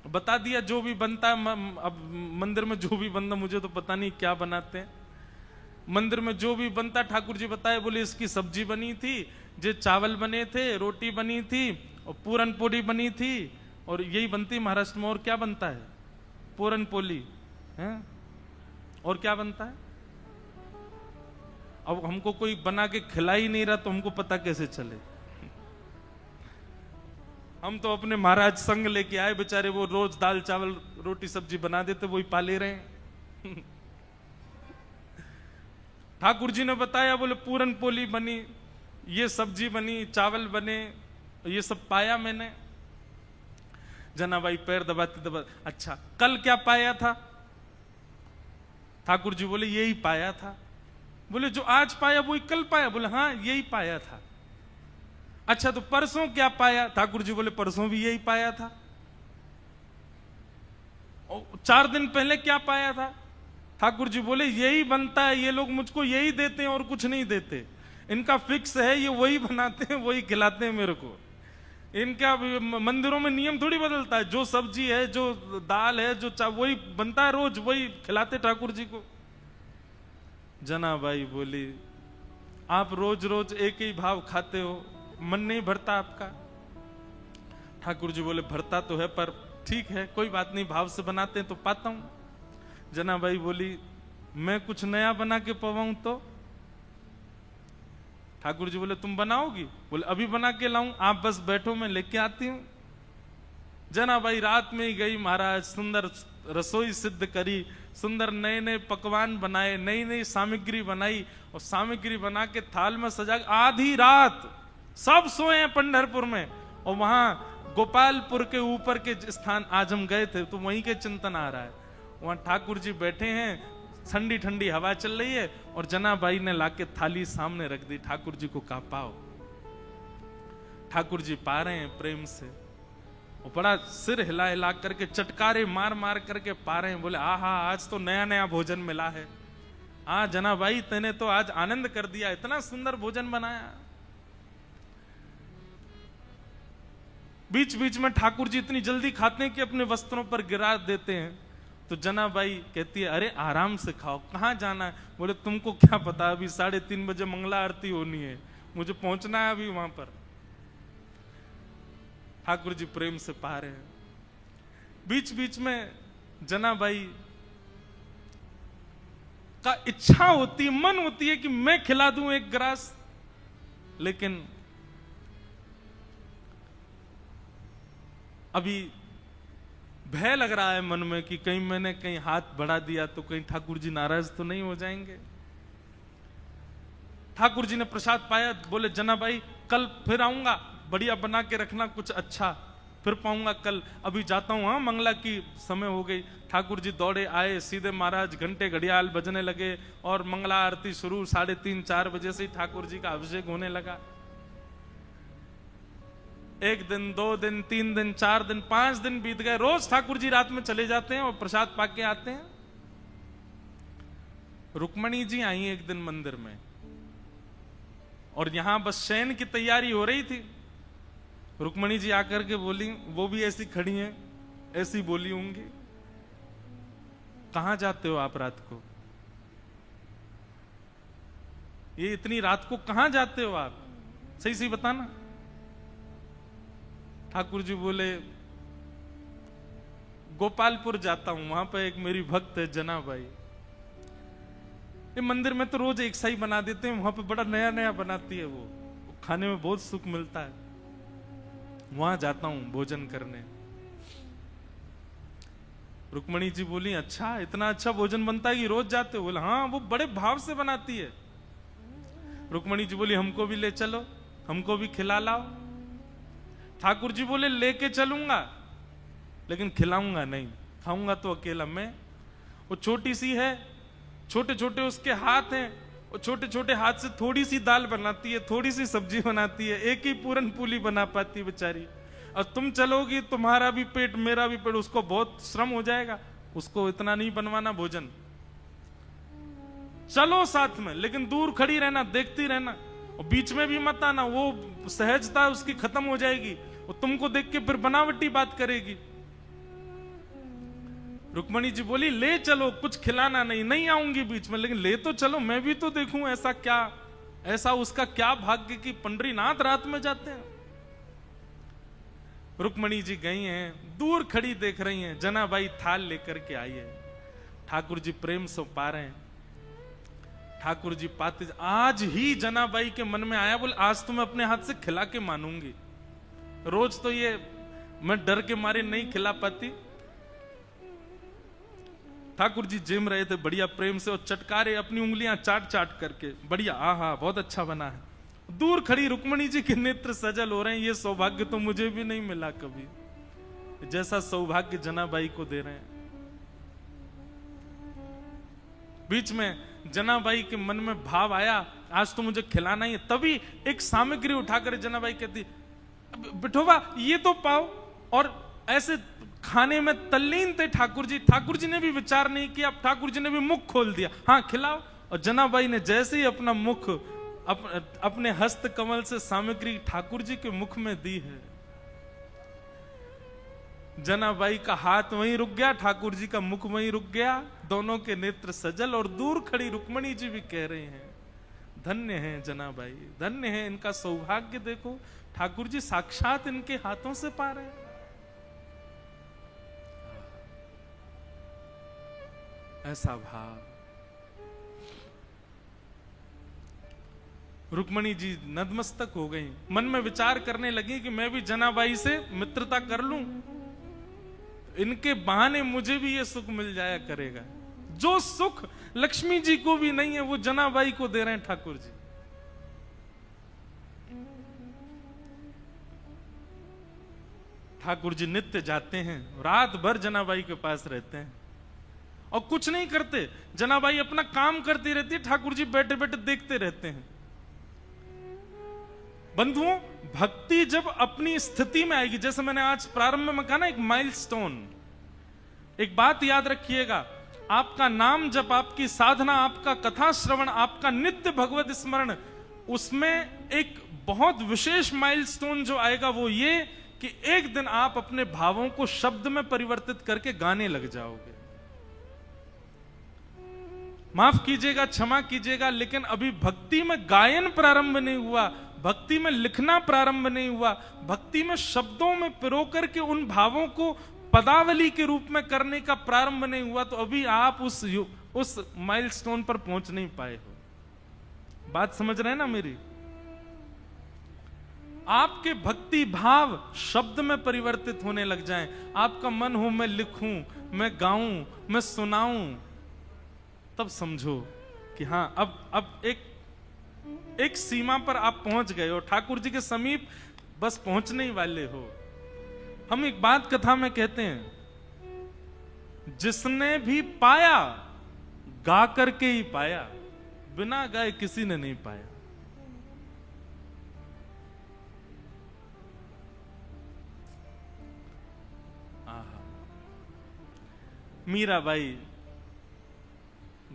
बता दिया जो भी बनता है। अब मंदिर में जो भी बनता, मुझे तो पता नहीं क्या बनाते हैं, मंदिर में जो भी बनता ठाकुर जी बताए। बोले इसकी सब्जी बनी थी, जे चावल बने थे, रोटी बनी थी और पूरन पोली बनी थी, और यही बनती महाराष्ट्र में। और क्या बनता है? पूरन पोली है। और क्या बनता है? अब हमको कोई बना के खिला ही नहीं रहा तो हमको पता कैसे चले। हम तो अपने महाराज संग लेके आए, बेचारे वो रोज दाल चावल रोटी सब्जी बना देते, वही पाले रहे। ठाकुर जी ने बताया, बोले पूरन पोली बनी, ये सब्जी बनी, चावल बने, ये सब पाया मैंने। जनाबाई पैर दबाते दबाते, अच्छा कल क्या पाया था? ठाकुर जी बोले यही पाया था। बोले जो आज पाया वही कल पाया? बोले हाँ यही पाया था। अच्छा तो परसों क्या पाया? ठाकुर जी बोले परसों भी यही पाया था। और 4 दिन पहले क्या पाया था? ठाकुर जी बोले यही बनता है, ये लोग मुझको यही देते हैं और कुछ नहीं देते, इनका फिक्स है, ये वही बनाते हैं वही खिलाते हैं मेरे को। इनका मंदिरों में नियम थोड़ी बदलता है, जो सब्जी है, जो दाल है, जो वही बनता है, रोज वही खिलाते ठाकुर जी को। जनाबाई बोली आप रोज रोज एक ही भाव खाते हो, मन नहीं भरता आपका? ठाकुर जी बोले भरता तो है, पर ठीक है कोई बात नहीं, भाव से बनाते हैं तो पाता हूं। जनाबाई बोली मैं कुछ नया बना के पवाऊं तो? ठाकुर जी बोले तुम बनाओगी? बोले अभी बना के लाऊं, आप बस बैठो मैं लेके आती हूं। जनाबाई रात में ही गई, महाराज सुंदर रसोई सिद्ध करी, सुंदर नए नए पकवान बनाए, नई नई सामग्री बनाई और सामग्री बना के थाल में सजा। आधी रात सब सोए हैं पंढरपुर में, और वहां गोपालपुर के ऊपर के स्थान आज हम गए थे तो वहीं के चिंतन आ रहा है। वहां ठाकुर जी बैठे हैं, ठंडी ठंडी हवा चल रही है, और जनाबाई ने लाके थाली सामने रख दी। ठाकुर जी को कहा पाओ। ठाकुर जी पा रहे हैं प्रेम से, वो बड़ा सिर हिला हिला करके चटकारे मार मार करके पा रहे हैं। बोले आहा, आज तो नया नया भोजन मिला है। हाँ जनाबाई, तेने तो आज आनंद कर दिया, इतना सुंदर भोजन बनाया। बीच बीच में ठाकुर जी इतनी जल्दी खाते हैं कि अपने वस्त्रों पर गिरा देते हैं। तो जनाबाई कहती है अरे आराम से खाओ, कहां जाना है? बोले तुमको क्या पता, अभी 3:30 बजे मंगला आरती होनी है, मुझे पहुंचना है अभी वहां पर। ठाकुर जी प्रेम से पा रहे हैं। बीच बीच में जनाबाई का इच्छा होती, मन होती है कि मैं खिला दूं एक ग्रास, लेकिन अभी भय लग रहा है मन में कि कहीं मैंने कहीं हाथ बढ़ा दिया तो कहीं ठाकुर जी नाराज तो नहीं हो जाएंगे। ठाकुर जी ने प्रसाद पाया, बोले जनाबाई कल फिर आऊंगा, बढ़िया बना के रखना कुछ अच्छा, फिर पाऊंगा कल, अभी जाता हूं। हाँ मंगला की समय हो गई। ठाकुर जी दौड़े आए सीधे, महाराज घंटे घड़ियाल बजने लगे और मंगला आरती शुरू। 3:30-4 बजे से ही ठाकुर जी का अभिषेक होने लगा। 1 दिन 2 दिन 3 दिन 4 दिन 5 दिन बीत गए। रोज ठाकुर जी रात में चले जाते हैं और प्रसाद पाके आते हैं। रुक्मणी जी आई एक दिन मंदिर में, और यहां बस शयन की तैयारी हो रही थी। रुक्मणी जी आकर के बोली, वो भी ऐसी खड़ी हैं, ऐसी बोली होंगी, कहां जाते हो आप रात को? ये इतनी रात को कहां जाते हो आप, सही सही बताना। ठाकुर जी बोले गोपालपुर जाता हूं, वहां पर एक मेरी भक्त है जनाबाई, ये मंदिर में तो रोज एक सा ही बना देते हैं, वहां पे बड़ा नया नया बनाती है, वो खाने में बहुत सुख मिलता है, वहां जाता हूं भोजन करने। रुक्मणी जी बोली अच्छा, इतना अच्छा भोजन बनता है कि रोज जाते हो? बोले हाँ, वो बड़े भाव से बनाती है। रुक्मणी जी बोली हमको भी ले चलो, हमको भी खिला लाओ। ठाकुर जी बोले लेके चलूंगा, लेकिन खिलाऊंगा नहीं, खाऊंगा तो अकेला मैं। वो छोटी सी है, छोटे छोटे उसके हाथ हैं, वो छोटे छोटे हाथ से थोड़ी सी दाल बनाती है, थोड़ी सी सब्जी बनाती है, एक ही पूरन पूली बना पाती है बेचारी। और तुम चलोगी, तुम्हारा भी पेट मेरा भी पेट, उसको बहुत श्रम हो जाएगा, उसको इतना नहीं बनवाना भोजन। चलो साथ में, लेकिन दूर खड़ी रहना, देखती रहना, और बीच में भी मत आना, वो सहजता उसकी खत्म हो जाएगी, वो तुमको देख के फिर बनावटी बात करेगी। रुक्मणी जी बोली ले चलो, कुछ खिलाना नहीं, नहीं आऊंगी बीच में, लेकिन ले तो चलो, मैं भी तो देखूं ऐसा क्या, ऐसा उसका क्या भाग्य कि पंडरीनाथ रात में जाते हैं। रुक्मणी जी गई हैं, दूर खड़ी देख रही हैं, जनाबाई थाल लेकर के आई है। ठाकुर जी प्रेम से पा रहे हैं। ठाकुर जी पाते, आज ही जनाबाई के मन में आया, बोले आज तो मैं अपने हाथ से खिला के मानूंगी, रोज तो ये मैं डर के मारे नहीं खिला पाती। ठाकुर जी जिम रहे थे बढ़िया प्रेम से, और चटकारे अपनी उंगलियां चाट चाट करके, बढ़िया आहा बहुत अच्छा बना है। दूर खड़ी रुक्मणी जी के नेत्र सजल हो रहे हैं, ये सौभाग्य तो मुझे भी नहीं मिला कभी, जैसा सौभाग्य जनाबाई को दे रहे हैं। बीच में जनाबाई के मन में भाव आया, आज तो मुझे खिलाना ही है। तभी एक सामग्री उठाकर जनाबाई कहती बिठोबा ये तो पाओ, और ऐसे खाने में तल्लीन थे ठाकुर जी। ठाकुर जी ने भी विचार नहीं किया, ठाकुर जी ने भी मुख खोल दिया, हाँ खिलाओ। और जनाबाई ने जैसे ही अपना मुख अपने हस्त कमल से सामग्री ठाकुर जी के मुख में दी है, जनाबाई का हाथ वहीं रुक गया, ठाकुर जी का मुख वहीं रुक गया, दोनों के नेत्र सजल। और दूर खड़ी रुक्मणी जी भी कह रहे हैं धन्य है जनाबाई, धन्य है, इनका सौभाग्य देखो, ठाकुर जी साक्षात इनके हाथों से पा रहे हैं। ऐसा भाव। रुक्मणी जी नतमस्तक हो गई, मन में विचार करने लगी कि मैं भी जनाबाई से मित्रता कर लूं, इनके बहाने मुझे भी ये सुख मिल जाया करेगा। जो सुख लक्ष्मी जी को भी नहीं है वो जनाबाई को दे रहे हैं ठाकुर जी। ठाकुर जी नित्य जाते हैं, रात भर जनाबाई के पास रहते हैं और कुछ नहीं करते। जनाबाई अपना काम करती रहती है, ठाकुर जी बैठे बैठे देखते रहते हैं। बंधुओं, भक्ति जब अपनी स्थिति में आएगी, जैसे मैंने आज प्रारंभ में कहा ना, एक माइलस्टोन, एक बात याद रखिएगा, आपका नाम जप, आपकी साधना, आपका कथा श्रवण, आपका नित्य भगवत स्मरण, उसमें एक बहुत विशेष माइलस्टोन जो आएगा वो ये कि एक दिन आप अपने भावों को शब्द में परिवर्तित करके गाने लग जाओगे। माफ कीजिएगा, क्षमा कीजिएगा, लेकिन अभी भक्ति में गायन प्रारंभ नहीं हुआ, भक्ति में लिखना प्रारंभ नहीं हुआ, भक्ति में शब्दों में पिरो करके उन भावों को पदावली के रूप में करने का प्रारंभ नहीं हुआ, तो अभी आप उस माइलस्टोन पर पहुंच नहीं पाए हो। बात समझ रहे हैं ना मेरी? आपके भक्ति भाव शब्द में परिवर्तित होने लग जाएं, आपका मन हो मैं लिखूं, मैं गाऊं, मैं सुनाऊं, तब समझो कि हां अब एक सीमा पर आप पहुंच गए हो, ठाकुर जी के समीप बस पहुंचने ही वाले हो। हम एक बात कथा में कहते हैं, जिसने भी पाया गा करके ही पाया, बिना गाए किसी ने नहीं पाया। मीराबाई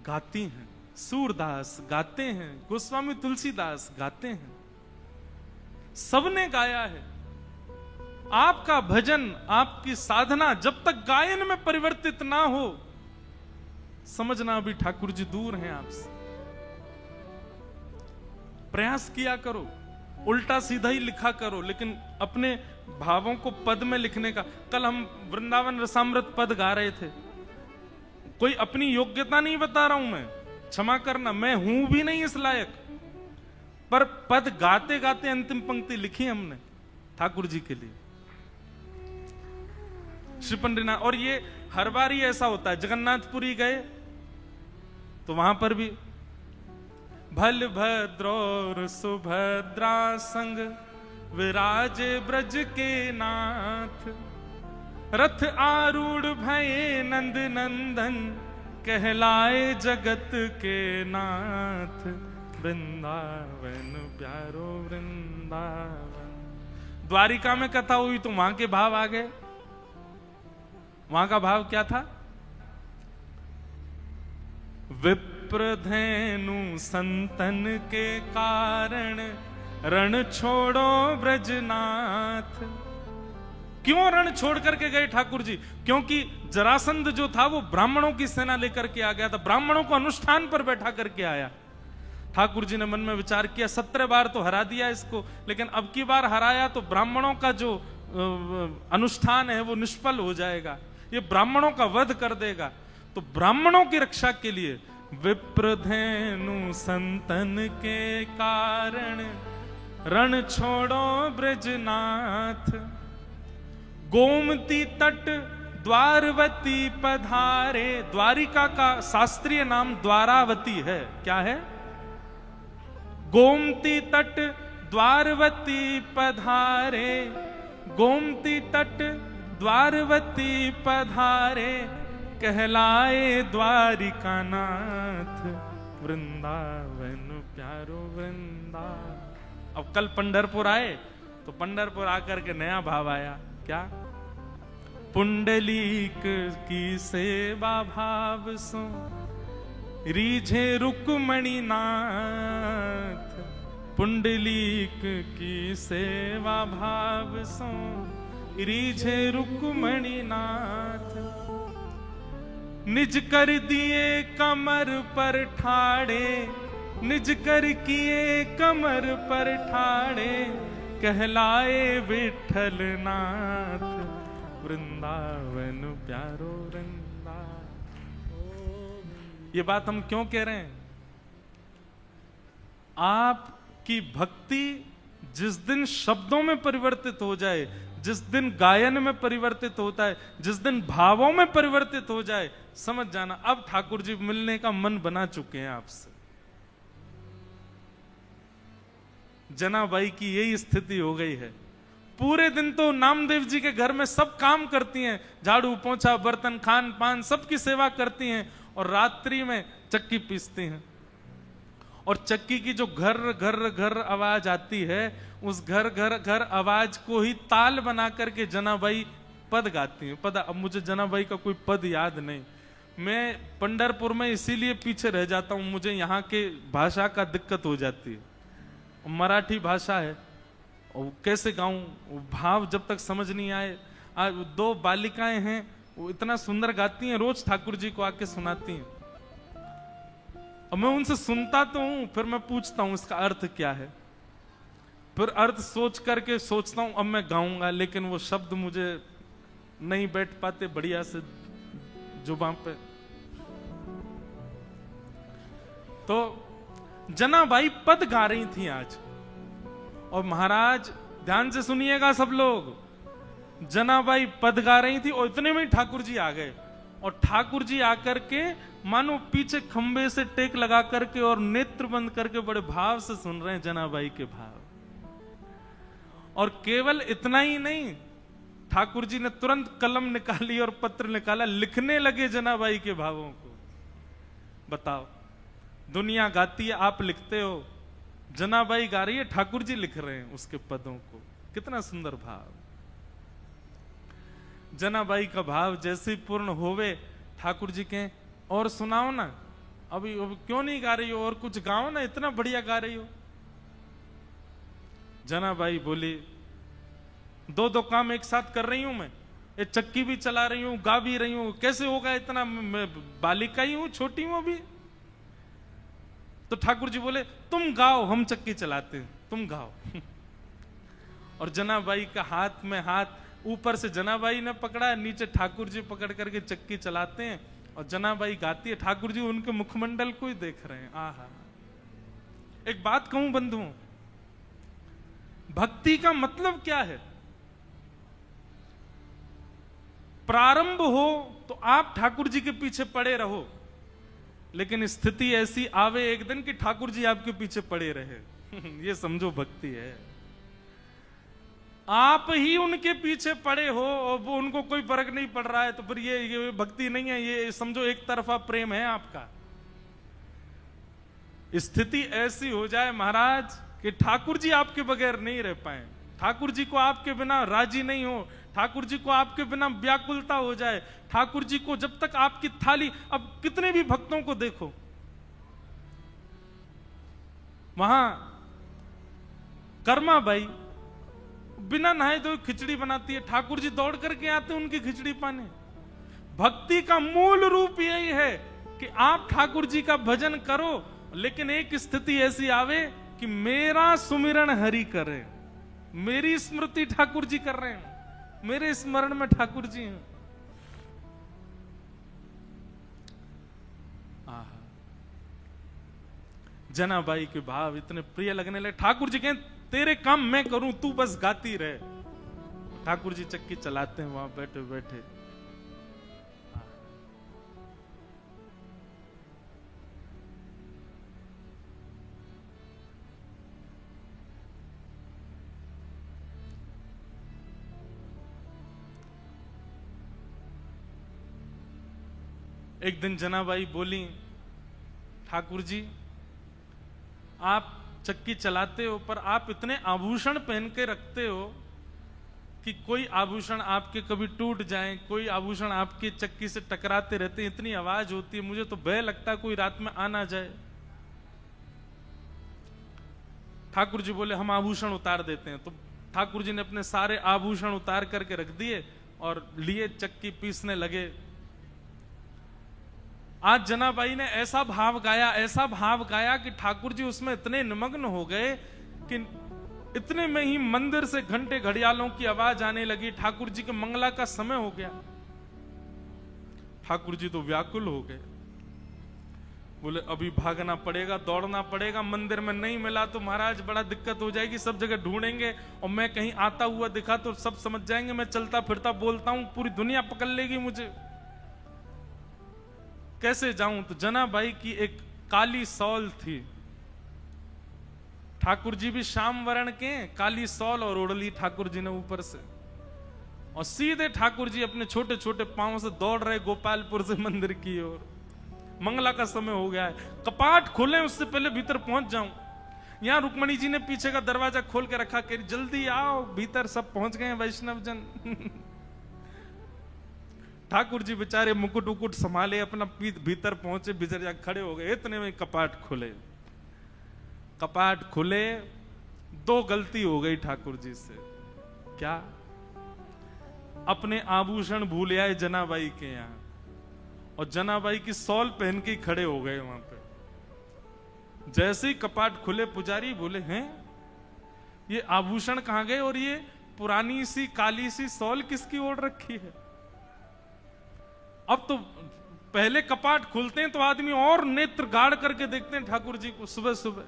गाती हैं, सूरदास गाते हैं, गोस्वामी तुलसीदास गाते हैं, सबने गाया है। आपका भजन, आपकी साधना जब तक गायन में परिवर्तित ना हो, समझना अभी ठाकुर जी दूर हैं आपसे। प्रयास किया करो, उल्टा सीधा ही लिखा करो, लेकिन अपने भावों को पद में लिखने का। कल हम वृंदावन रसामृत पद गा रहे थे, कोई अपनी योग्यता नहीं बता रहा हूं मैं, क्षमा करना, मैं हूं भी नहीं इस लायक, पर पद गाते गाते अंतिम पंक्ति लिखी हमने ठाकुर जी के लिए, श्री पंडरीनाथ। और ये हर बार ही ऐसा होता है, जगन्नाथपुरी गए तो वहां पर भी भल भद्र सुभद्रा संग विराजे ब्रज के नाथ, रथ आरूढ़ भये नंद नंदन, कहलाए जगत के नाथ, वृंदावन प्यारो वृंदावन। द्वारिका में कथा हुई तो वहां के भाव आ गए। वहां का भाव क्या था? विप्रधेनु संतन के कारण, रण छोड़ो ब्रजनाथ। क्यों रण छोड़ करके गए ठाकुर जी? क्योंकि जरासंध जो था वो ब्राह्मणों की सेना लेकर के आ गया था, ब्राह्मणों को अनुष्ठान पर बैठा करके आया। ठाकुर जी ने मन में विचार किया, 17 बार तो हरा दिया इसको, लेकिन अब की बार हराया तो ब्राह्मणों का जो अनुष्ठान है वो निष्फल हो जाएगा, ये ब्राह्मणों का वध कर देगा। तो ब्राह्मणों की रक्षा के लिए विप्रधेनु संतन के कारण, रण छोड़ो ब्रजनाथ। गोमती तट द्वारवती पधारे, द्वारिका का शास्त्रीय नाम द्वारावती है। क्या है? गोमती तट द्वारवती पधारे, गोमती तट द्वारवती पधारे, कहलाए द्वारिका नाथ, वृंदावन प्यारो वृंदावन। अब कल पंढरपुर आए तो पंढरपुर आकर के नया भाव आया। क्या? पुंडलीक की सेवा भाव सो, रीझे रुक्मणी नाथ। पुंडलीक की सेवा भाव सो, रीझे रुक्मणी नाथ। निज कर दिए कमर पर ठाड़े, निज कर किए कमर पर ठाड़े, कहलाए विठल नाथ, वृंदावन प्यारो वृंदावन। ये बात हम क्यों कह रहे हैं? आपकी भक्ति जिस दिन शब्दों में परिवर्तित हो जाए, जिस दिन गायन में परिवर्तित होता है, जिस दिन भावों में परिवर्तित हो जाए, समझ जाना अब ठाकुर जी मिलने का मन बना चुके हैं आपसे। जनाबाई की यही स्थिति हो गई है। पूरे दिन तो नामदेव जी के घर में सब काम करती हैं, झाड़ू पोंछा बर्तन खान पान सबकी सेवा करती हैं, और रात्रि में चक्की पीसती हैं। और चक्की की जो घर घर घर आवाज आती है, उस घर घर घर आवाज को ही ताल बना करके जनाबाई पद गाती हैं। पद, अब मुझे जनाबाई का कोई पद याद नहीं, मैं पंढरपुर में इसीलिए पीछे रह जाता हूं, मुझे यहाँ के भाषा का दिक्कत हो जाती है। मराठी भाषा है, और कैसे गाऊं, भाव जब तक समझ नहीं आए। दो बालिकाएं हैं, वो इतना सुंदर गाती हैं, रोज ठाकुर जी को आके सुनाती हैं। अब मैं उनसे सुनता तो हूं, फिर मैं पूछता हूं इसका अर्थ क्या है, फिर अर्थ सोच करके सोचता हूं अब मैं गाऊंगा, लेकिन वो शब्द मुझे नहीं बैठ पाते बढ़िया से जुबान पे। तो जनाबाई पद गा रही थी आज, और महाराज ध्यान से सुनिएगा सब लोग, जनाबाई पद गा रही थी और इतने में ठाकुर जी आ गए। और ठाकुर जी आकर के मानो पीछे खंबे से टेक लगा करके और नेत्र बंद करके बड़े भाव से सुन रहे हैं जनाबाई के भाव। और केवल इतना ही नहीं, ठाकुर जी ने तुरंत कलम निकाली और पत्र निकाला, लिखने लगे जनाबाई के भावों को। बताओ, दुनिया गाती है, आप लिखते हो, जनाबाई गा रही है, ठाकुर जी लिख रहे हैं उसके पदों को। कितना सुंदर भाव। जनाबाई का भाव जैसे पूर्ण होवे, ठाकुर जी के और सुनाओ ना, अभी क्यों नहीं गा रही हो, और कुछ गाओ ना, इतना बढ़िया गा रही हो। जनाबाई बोली, दो दो काम एक साथ कर रही हूं मैं, ये चक्की भी चला रही हूं, गा भी रही हूं, कैसे होगा इतना, मैं बालिका ही हूं, छोटी हूं अभी। तो ठाकुर जी बोले, तुम गाओ, हम चक्की चलाते हैं, तुम गाओ। और जनाबाई का हाथ में हाथ, ऊपर से जनाबाई ने पकड़ा, नीचे ठाकुर जी पकड़ करके चक्की चलाते हैं, और जनाबाई गाती है, ठाकुर जी उनके मुखमंडल को ही देख रहे हैं। आहा। एक बात कहूं बंधुओं, भक्ति का मतलब क्या है? प्रारंभ हो तो आप ठाकुर जी के पीछे पड़े रहो, लेकिन स्थिति ऐसी आवे एक दिन कि ठाकुर जी आपके पीछे पड़े रहे। ये समझो भक्ति है। आप ही उनके पीछे पड़े हो और वो उनको कोई फर्क नहीं पड़ रहा है, तो फिर ये भक्ति नहीं है, ये समझो एक तरफा प्रेम है आपका। स्थिति ऐसी हो जाए महाराज कि ठाकुर जी आपके बगैर नहीं रह पाए, ठाकुर जी को आपके बिना राजी नहीं हो, ठाकुर जी को आपके बिना व्याकुलता हो जाए, ठाकुर जी को जब तक आपकी थाली, अब कितने भी भक्तों को देखो, वहां कर्मा बाई बिना नहाए तो खिचड़ी बनाती है, ठाकुर जी दौड़ करके आते हैं उनकी खिचड़ी पाने। भक्ति का मूल रूप यही है कि आप ठाकुर जी का भजन करो, लेकिन एक स्थिति ऐसी आवे कि मेरा सुमिरन हरि करे, मेरी स्मृति ठाकुर जी कर रहे हैं, मेरे स्मरण में ठाकुर जी हैं। जनाबाई के भाव इतने प्रिय लगने लगे। ठाकुर जी कहें, तेरे काम मैं करूं, तू बस गाती रहे। ठाकुर जी चक्की चलाते हैं वहां बैठे बैठे। एक दिन जनाबाई बोली, ठाकुर जी आप चक्की चलाते हो, पर आप इतने आभूषण पहन के रखते हो कि कोई आभूषण आपके कभी टूट जाए, कोई आभूषण आपकी चक्की से टकराते रहते हैं, इतनी आवाज होती है, मुझे तो भय लगता है कोई रात में आ ना जाए। ठाकुर जी बोले, हम आभूषण उतार देते हैं। तो ठाकुर जी ने अपने सारे आभूषण उतार करके रख दिए और लिए चक्की पीसने लगे। आज जनाबाई ने ऐसा भाव गाया, ऐसा भाव गाया कि ठाकुर जी उसमें इतने निमग्न हो गए कि इतने में ही मंदिर से घंटे घड़ियालों की आवाज आने लगी। ठाकुर जी के मंगला का समय हो गया। ठाकुर जी तो व्याकुल हो गए। बोले अभी भागना पड़ेगा, दौड़ना पड़ेगा, मंदिर में नहीं मिला तो महाराज बड़ा दिक्कत हो जाएगी, सब जगह ढूंढेंगे और मैं कहीं आता हुआ दिखा तो सब समझ जाएंगे मैं चलता फिरता बोलता हूं, पूरी दुनिया पकड़ लेगी मुझे, कैसे जाऊं। तो जनाबाई की एक काली सॉल थी, ठाकुर जी भी श्याम वर्ण के, काली सॉल और ओढ़ ली ठाकुर जी ने ऊपर से, और सीधे ठाकुर जी अपने छोटे छोटे पांव से दौड़ रहे गोपालपुर से मंदिर की ओर। मंगला का समय हो गया है, कपाट खोले उससे पहले भीतर पहुंच जाऊं। यहां रुक्मणी जी ने पीछे का दरवाजा खोल के रखा, कह जल्दी आओ भीतर, सब पहुंच गए वैष्णव जन। ठाकुर जी बेचारे मुकुट उकुट संभाले, अपना भीतर पहुंचे, भीतर जाकर खड़े हो गए। इतने में कपाट खुले, कपाट खुले, दो गलती हो गई ठाकुर जी से। क्या? अपने आभूषण भूल आए जनाबाई के यहां, और जनाबाई की सॉल पहन के खड़े हो गए वहां पे। जैसे ही कपाट खुले, पुजारी बोले हैं ये आभूषण कहां गए, और ये पुरानी सी काली सी सॉल किसकी ओढ़ रखी है। अब तो पहले कपाट खुलते हैं तो आदमी और नेत्र गाड़ करके देखते हैं ठाकुर जी को। सुबह सुबह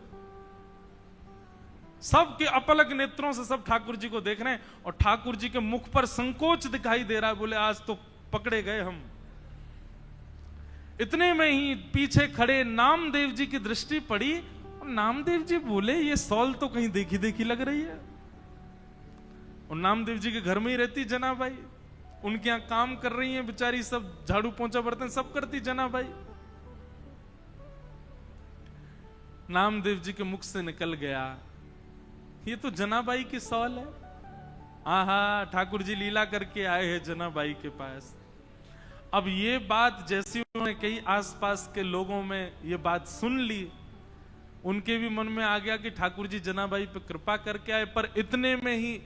सबके अपलक नेत्रों से सब ठाकुर जी को देख रहे हैं, और ठाकुर जी के मुख पर संकोच दिखाई दे रहा है। बोले आज तो पकड़े गए हम। इतने में ही पीछे खड़े नामदेव जी की दृष्टि पड़ी, और नामदेव जी बोले ये सॉल तो कहीं देखी देखी लग रही है। और नामदेव जी के घर में ही रहती जनाबाई, उनके यहां काम कर रही हैं बेचारी, सब झाड़ू पोंछा बर्तन सब करती जनाबाई। नामदेव जी के मुख से निकल गया, ये तो जनाबाई की सॉल है। आहा, ठाकुर जी लीला करके आए हैं जनाबाई के पास। अब ये बात जैसी उन्होंने कई आसपास के लोगों में ये बात सुन ली, उनके भी मन में आ गया कि ठाकुर जी जनाबाई पे कृपा करके आए। पर इतने में ही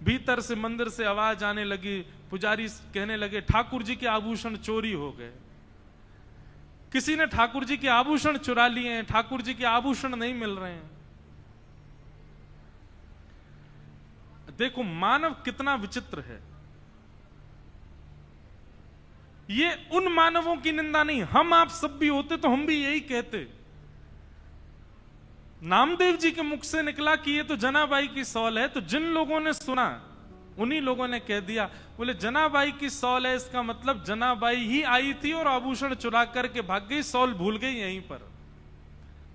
भीतर से मंदिर से आवाज आने लगी, पुजारी कहने लगे ठाकुर जी के आभूषण चोरी हो गए, किसी ने ठाकुर जी के आभूषण चुरा लिए हैं, ठाकुर जी के आभूषण नहीं मिल रहे हैं। देखो मानव कितना विचित्र है। ये उन मानवों की निंदा नहीं, हम आप सब भी होते तो हम भी यही कहते। नामदेव जी के मुख से निकला कि ये तो जनाबाई की सॉल है, तो जिन लोगों ने सुना उन्हीं लोगों ने कह दिया, बोले जनाबाई की सॉल है, इसका मतलब जनाबाई ही आई थी और आभूषण चुरा करके भाग गई, सॉल भूल गई यहीं पर।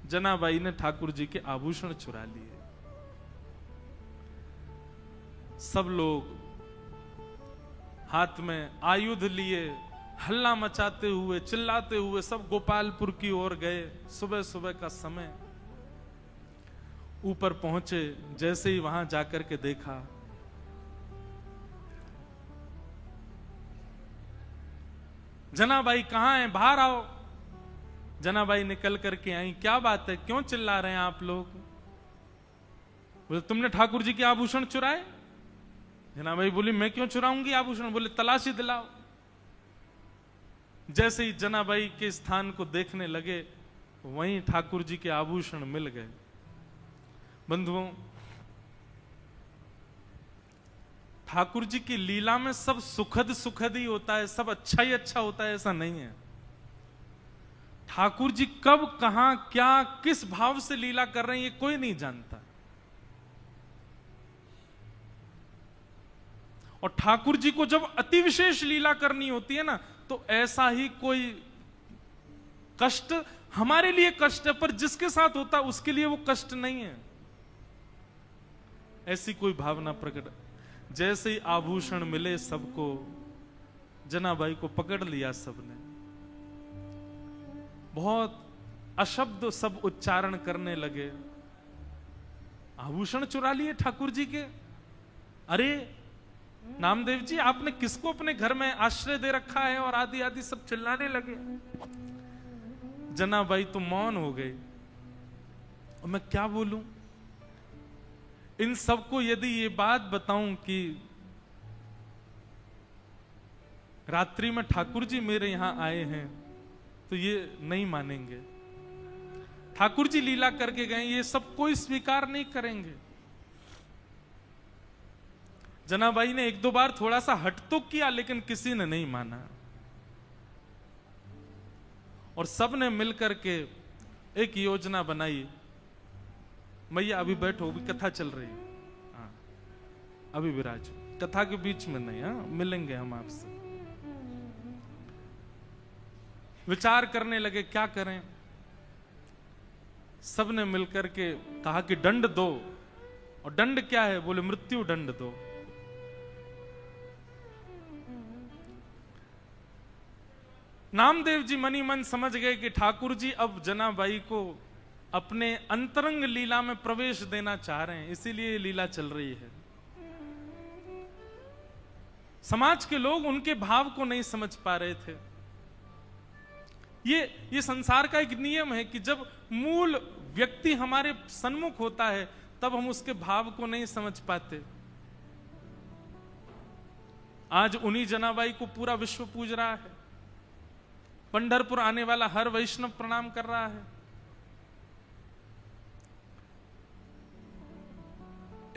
जनाबाई ने ठाकुर जी के आभूषण चुरा लिए। सब लोग हाथ में आयुध लिए, हल्ला मचाते हुए, चिल्लाते हुए सब गोपालपुर की ओर गए। सुबह सुबह का समय, ऊपर पहुंचे, जैसे ही वहां जाकर के देखा, जनाबाई कहां है, बाहर आओ। जनाबाई निकल करके आई, क्या बात है, क्यों चिल्ला रहे हैं आप लोग? बोले तुमने ठाकुर जी के आभूषण चुराए। जनाबाई बोली मैं क्यों चुराऊंगी आभूषण? बोले तलाशी दिलाओ। जैसे ही जनाबाई के स्थान को देखने लगे, वहीं ठाकुर जी के आभूषण मिल गए। बंधुओं, ठाकुर जी की लीला में सब सुखद सुखद ही होता है, सब अच्छा ही अच्छा होता है, ऐसा नहीं है। ठाकुर जी कब, कहां, क्या, किस भाव से लीला कर रहे हैं ये कोई नहीं जानता। और ठाकुर जी को जब अति विशेष लीला करनी होती है ना, तो ऐसा ही कोई कष्ट हमारे लिए कष्ट है, पर जिसके साथ होता उसके लिए वो कष्ट नहीं है, ऐसी कोई भावना प्रकट। जैसे ही आभूषण मिले सबको, जनाबाई को पकड़ लिया सबने, बहुत अशब्द सब उच्चारण करने लगे। आभूषण चुरा लिए ठाकुर जी के। अरे नामदेव जी, आपने किसको अपने घर में आश्रय दे रखा है? और आदि आदि सब चिल्लाने लगे। जनाबाई तो मौन हो गई, और मैं क्या बोलूं इन सबको। यदि ये बात बताऊं कि रात्रि में ठाकुर जी मेरे यहां आए हैं, तो ये नहीं मानेंगे। ठाकुर जी लीला करके गए, ये सब कोई स्वीकार नहीं करेंगे। जनाबाई ने एक दो बार थोड़ा सा हट तो किया, लेकिन किसी ने नहीं माना। और सबने मिलकर के एक योजना बनाई, मैया अभी बैठो, अभी कथा चल रही है, हाँ अभी विराज, कथा के बीच में नहीं, हाँ मिलेंगे हम आपसे। विचार करने लगे क्या करें। सबने मिलकर के कहा कि दंड दो। और दंड क्या है? बोले मृत्यु दंड दो। नामदेव जी मनी मन समझ गए कि ठाकुर जी अब जनाबाई को अपने अंतरंग लीला में प्रवेश देना चाह रहे हैं, इसीलिए लीला चल रही है। समाज के लोग उनके भाव को नहीं समझ पा रहे थे। ये संसार का एक नियम है कि जब मूल व्यक्ति हमारे सन्मुख होता है तब हम उसके भाव को नहीं समझ पाते। आज उन्हीं जनाबाई को पूरा विश्व पूज रहा है। पंढरपुर आने वाला हर वैष्णव प्रणाम कर रहा है।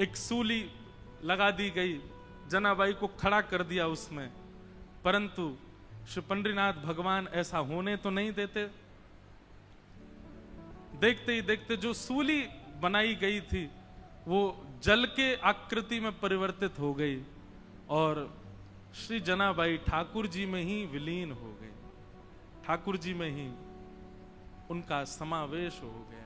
एक सूली लगा दी गई, जनाबाई को खड़ा कर दिया उसमें, परंतु श्री पंडरीनाथ भगवान ऐसा होने तो नहीं देते। देखते ही देखते जो सूली बनाई गई थी वो जल के आकृति में परिवर्तित हो गई और श्री जनाबाई ठाकुर जी में ही विलीन हो गई। ठाकुर जी में ही उनका समावेश हो गया।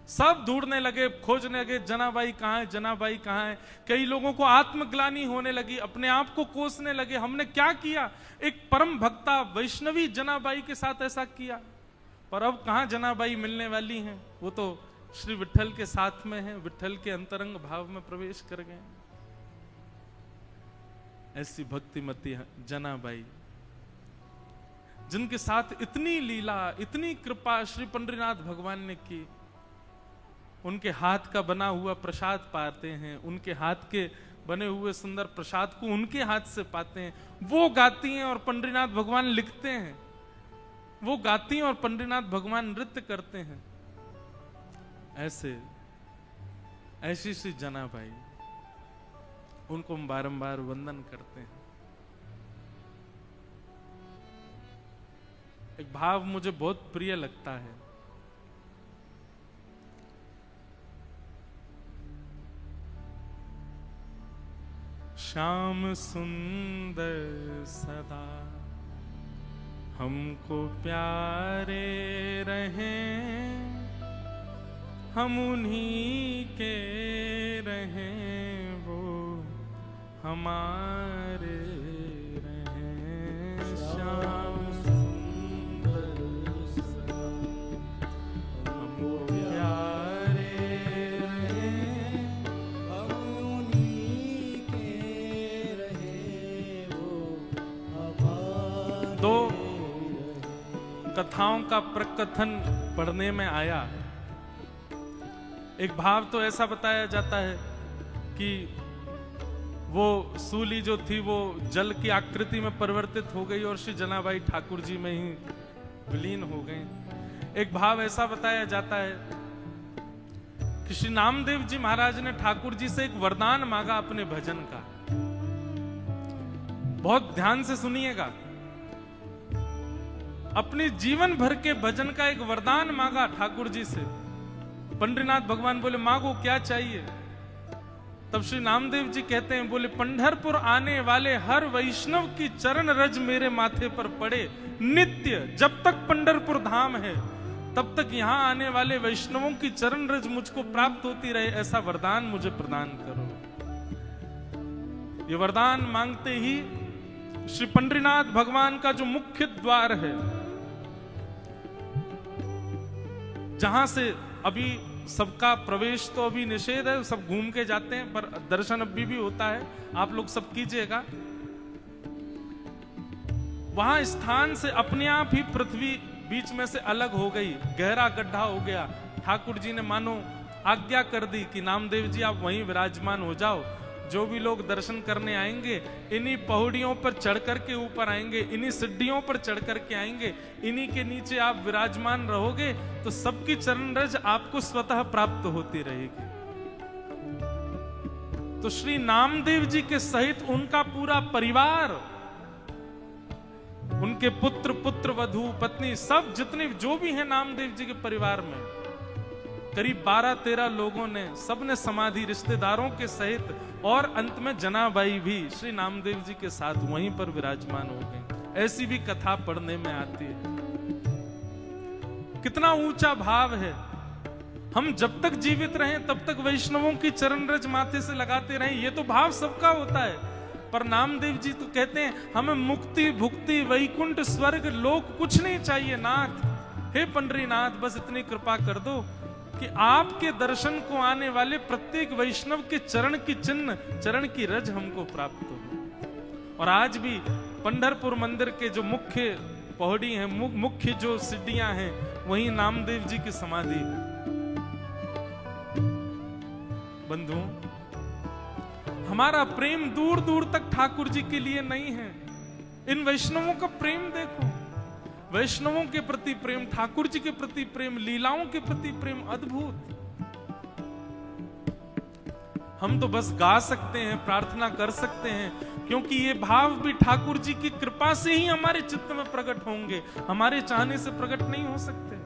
सब ढूंढने लगे, खोजने लगे, जनाबाई कहां है, जनाबाई कहां है। कई लोगों को आत्मग्लानि होने लगी, अपने आप को कोसने लगे, हमने क्या किया, एक परम भक्ता वैष्णवी जनाबाई के साथ ऐसा किया। पर अब कहां जनाबाई मिलने वाली हैं, वो तो श्री विट्ठल के साथ में है, विट्ठल के अंतरंग भाव में प्रवेश कर गए। ऐसी भक्तिमती जनाबाई जिनके साथ इतनी लीला, इतनी कृपा श्री पंडरीनाथ भगवान ने की। उनके हाथ का बना हुआ प्रसाद पाते हैं, उनके हाथ के बने हुए सुंदर प्रसाद को उनके हाथ से पाते हैं। वो गाती हैं और पंडरीनाथ भगवान लिखते हैं, वो गाती हैं और पंडरीनाथ भगवान नृत्य करते हैं। ऐसी सी जनाबाई, उनको हम बारंबार वंदन करते हैं। एक भाव मुझे बहुत प्रिय लगता है। श्याम सुंदर सदा हमको प्यारे रहें, हम उन्हीं के रहें, वो हमारे रहें। श्याम सुंदर सदा हमको प्यारे रहें, हम उन्हीं के रहे, वो हमारे। दो कथाओं का प्रकथन पढ़ने में आया। एक भाव तो ऐसा बताया जाता है कि वो सूली जो थी वो जल की आकृति में परिवर्तित हो गई और श्री जनाबाई ठाकुर जी में ही विलीन हो गए। एक भाव ऐसा बताया जाता है कि श्री नामदेव जी महाराज ने ठाकुर जी से एक वरदान मांगा अपने भजन का। बहुत ध्यान से सुनिएगा। अपने जीवन भर के भजन का एक वरदान मांगा ठाकुर जी से। पंडरीनाथ भगवान बोले मांगो क्या चाहिए। तब श्री नामदेव जी कहते हैं, बोले पंढरपुर आने वाले हर वैष्णव की चरण रज मेरे माथे पर पड़े नित्य। जब तक पंढरपुर धाम है तब तक यहां आने वाले वैष्णवों की चरण रज मुझको प्राप्त होती रहे, ऐसा वरदान मुझे प्रदान करो। ये वरदान मांगते ही श्री पंडरीनाथ भगवान का जो मुख्य द्वार है, जहां से अभी सबका प्रवेश तो अभी निषेध है, सब घूम के जाते हैं, पर दर्शन अभी भी होता है, आप लोग सब कीजिएगा। वहां स्थान से अपने आप ही पृथ्वी बीच में से अलग हो गई, गहरा गड्ढा हो गया। ठाकुर जी ने मानो आज्ञा कर दी कि नामदेव जी आप वहीं विराजमान हो जाओ। जो भी लोग दर्शन करने आएंगे इन्हीं पहाड़ियों पर चढ़ करके ऊपर आएंगे, इन्हीं सिड्डियों पर चढ़ करके आएंगे, इन्हीं के नीचे आप विराजमान रहोगे तो सबकी चरण रज आपको स्वतः प्राप्त होती रहेगी। तो श्री नामदेव जी के सहित उनका पूरा परिवार उनके पुत्र, पुत्र वधू, पत्नी, सब जितने जो भी हैं नामदेव जी के परिवार में, करीब 12-13 लोगों ने, सबने समाधि रिश्तेदारों के सहित, और अंत में जनाबाई भी श्री नामदेव जी के साथ वहीं पर विराजमान हो गए। ऐसी भी कथा पढ़ने में आती है। कितना ऊंचा भाव है। हम जब तक जीवित रहें तब तक वैष्णवों की चरण रज माथे से लगाते रहें, ये तो भाव सबका होता है। पर नामदेव जी तो कहते हैं हमें मुक्ति, भुक्ति, वैकुंठ, स्वर्ग, लोक कुछ नहीं चाहिए नाथ। हे पंडरीनाथ, बस इतनी कृपा कर दो कि आपके दर्शन को आने वाले प्रत्येक वैष्णव के चरण की चिन्ह, चरण की रज हमको प्राप्त हो। और आज भी पंढरपुर मंदिर के जो मुख्य पौड़ी हैं, मुख्य जो सीढ़ियां हैं, वहीं नामदेव जी की समाधि है। बंधुओं, हमारा प्रेम दूर दूर तक ठाकुर जी के लिए नहीं है। इन वैष्णवों का प्रेम देखो, वैष्णवों के प्रति प्रेम, ठाकुर जी के प्रति प्रेम, लीलाओं के प्रति प्रेम अद्भुत। हम तो बस गा सकते हैं, प्रार्थना कर सकते हैं, क्योंकि ये भाव भी ठाकुर जी की कृपा से ही हमारे चित्त में प्रकट होंगे, हमारे चाहने से प्रकट नहीं हो सकते।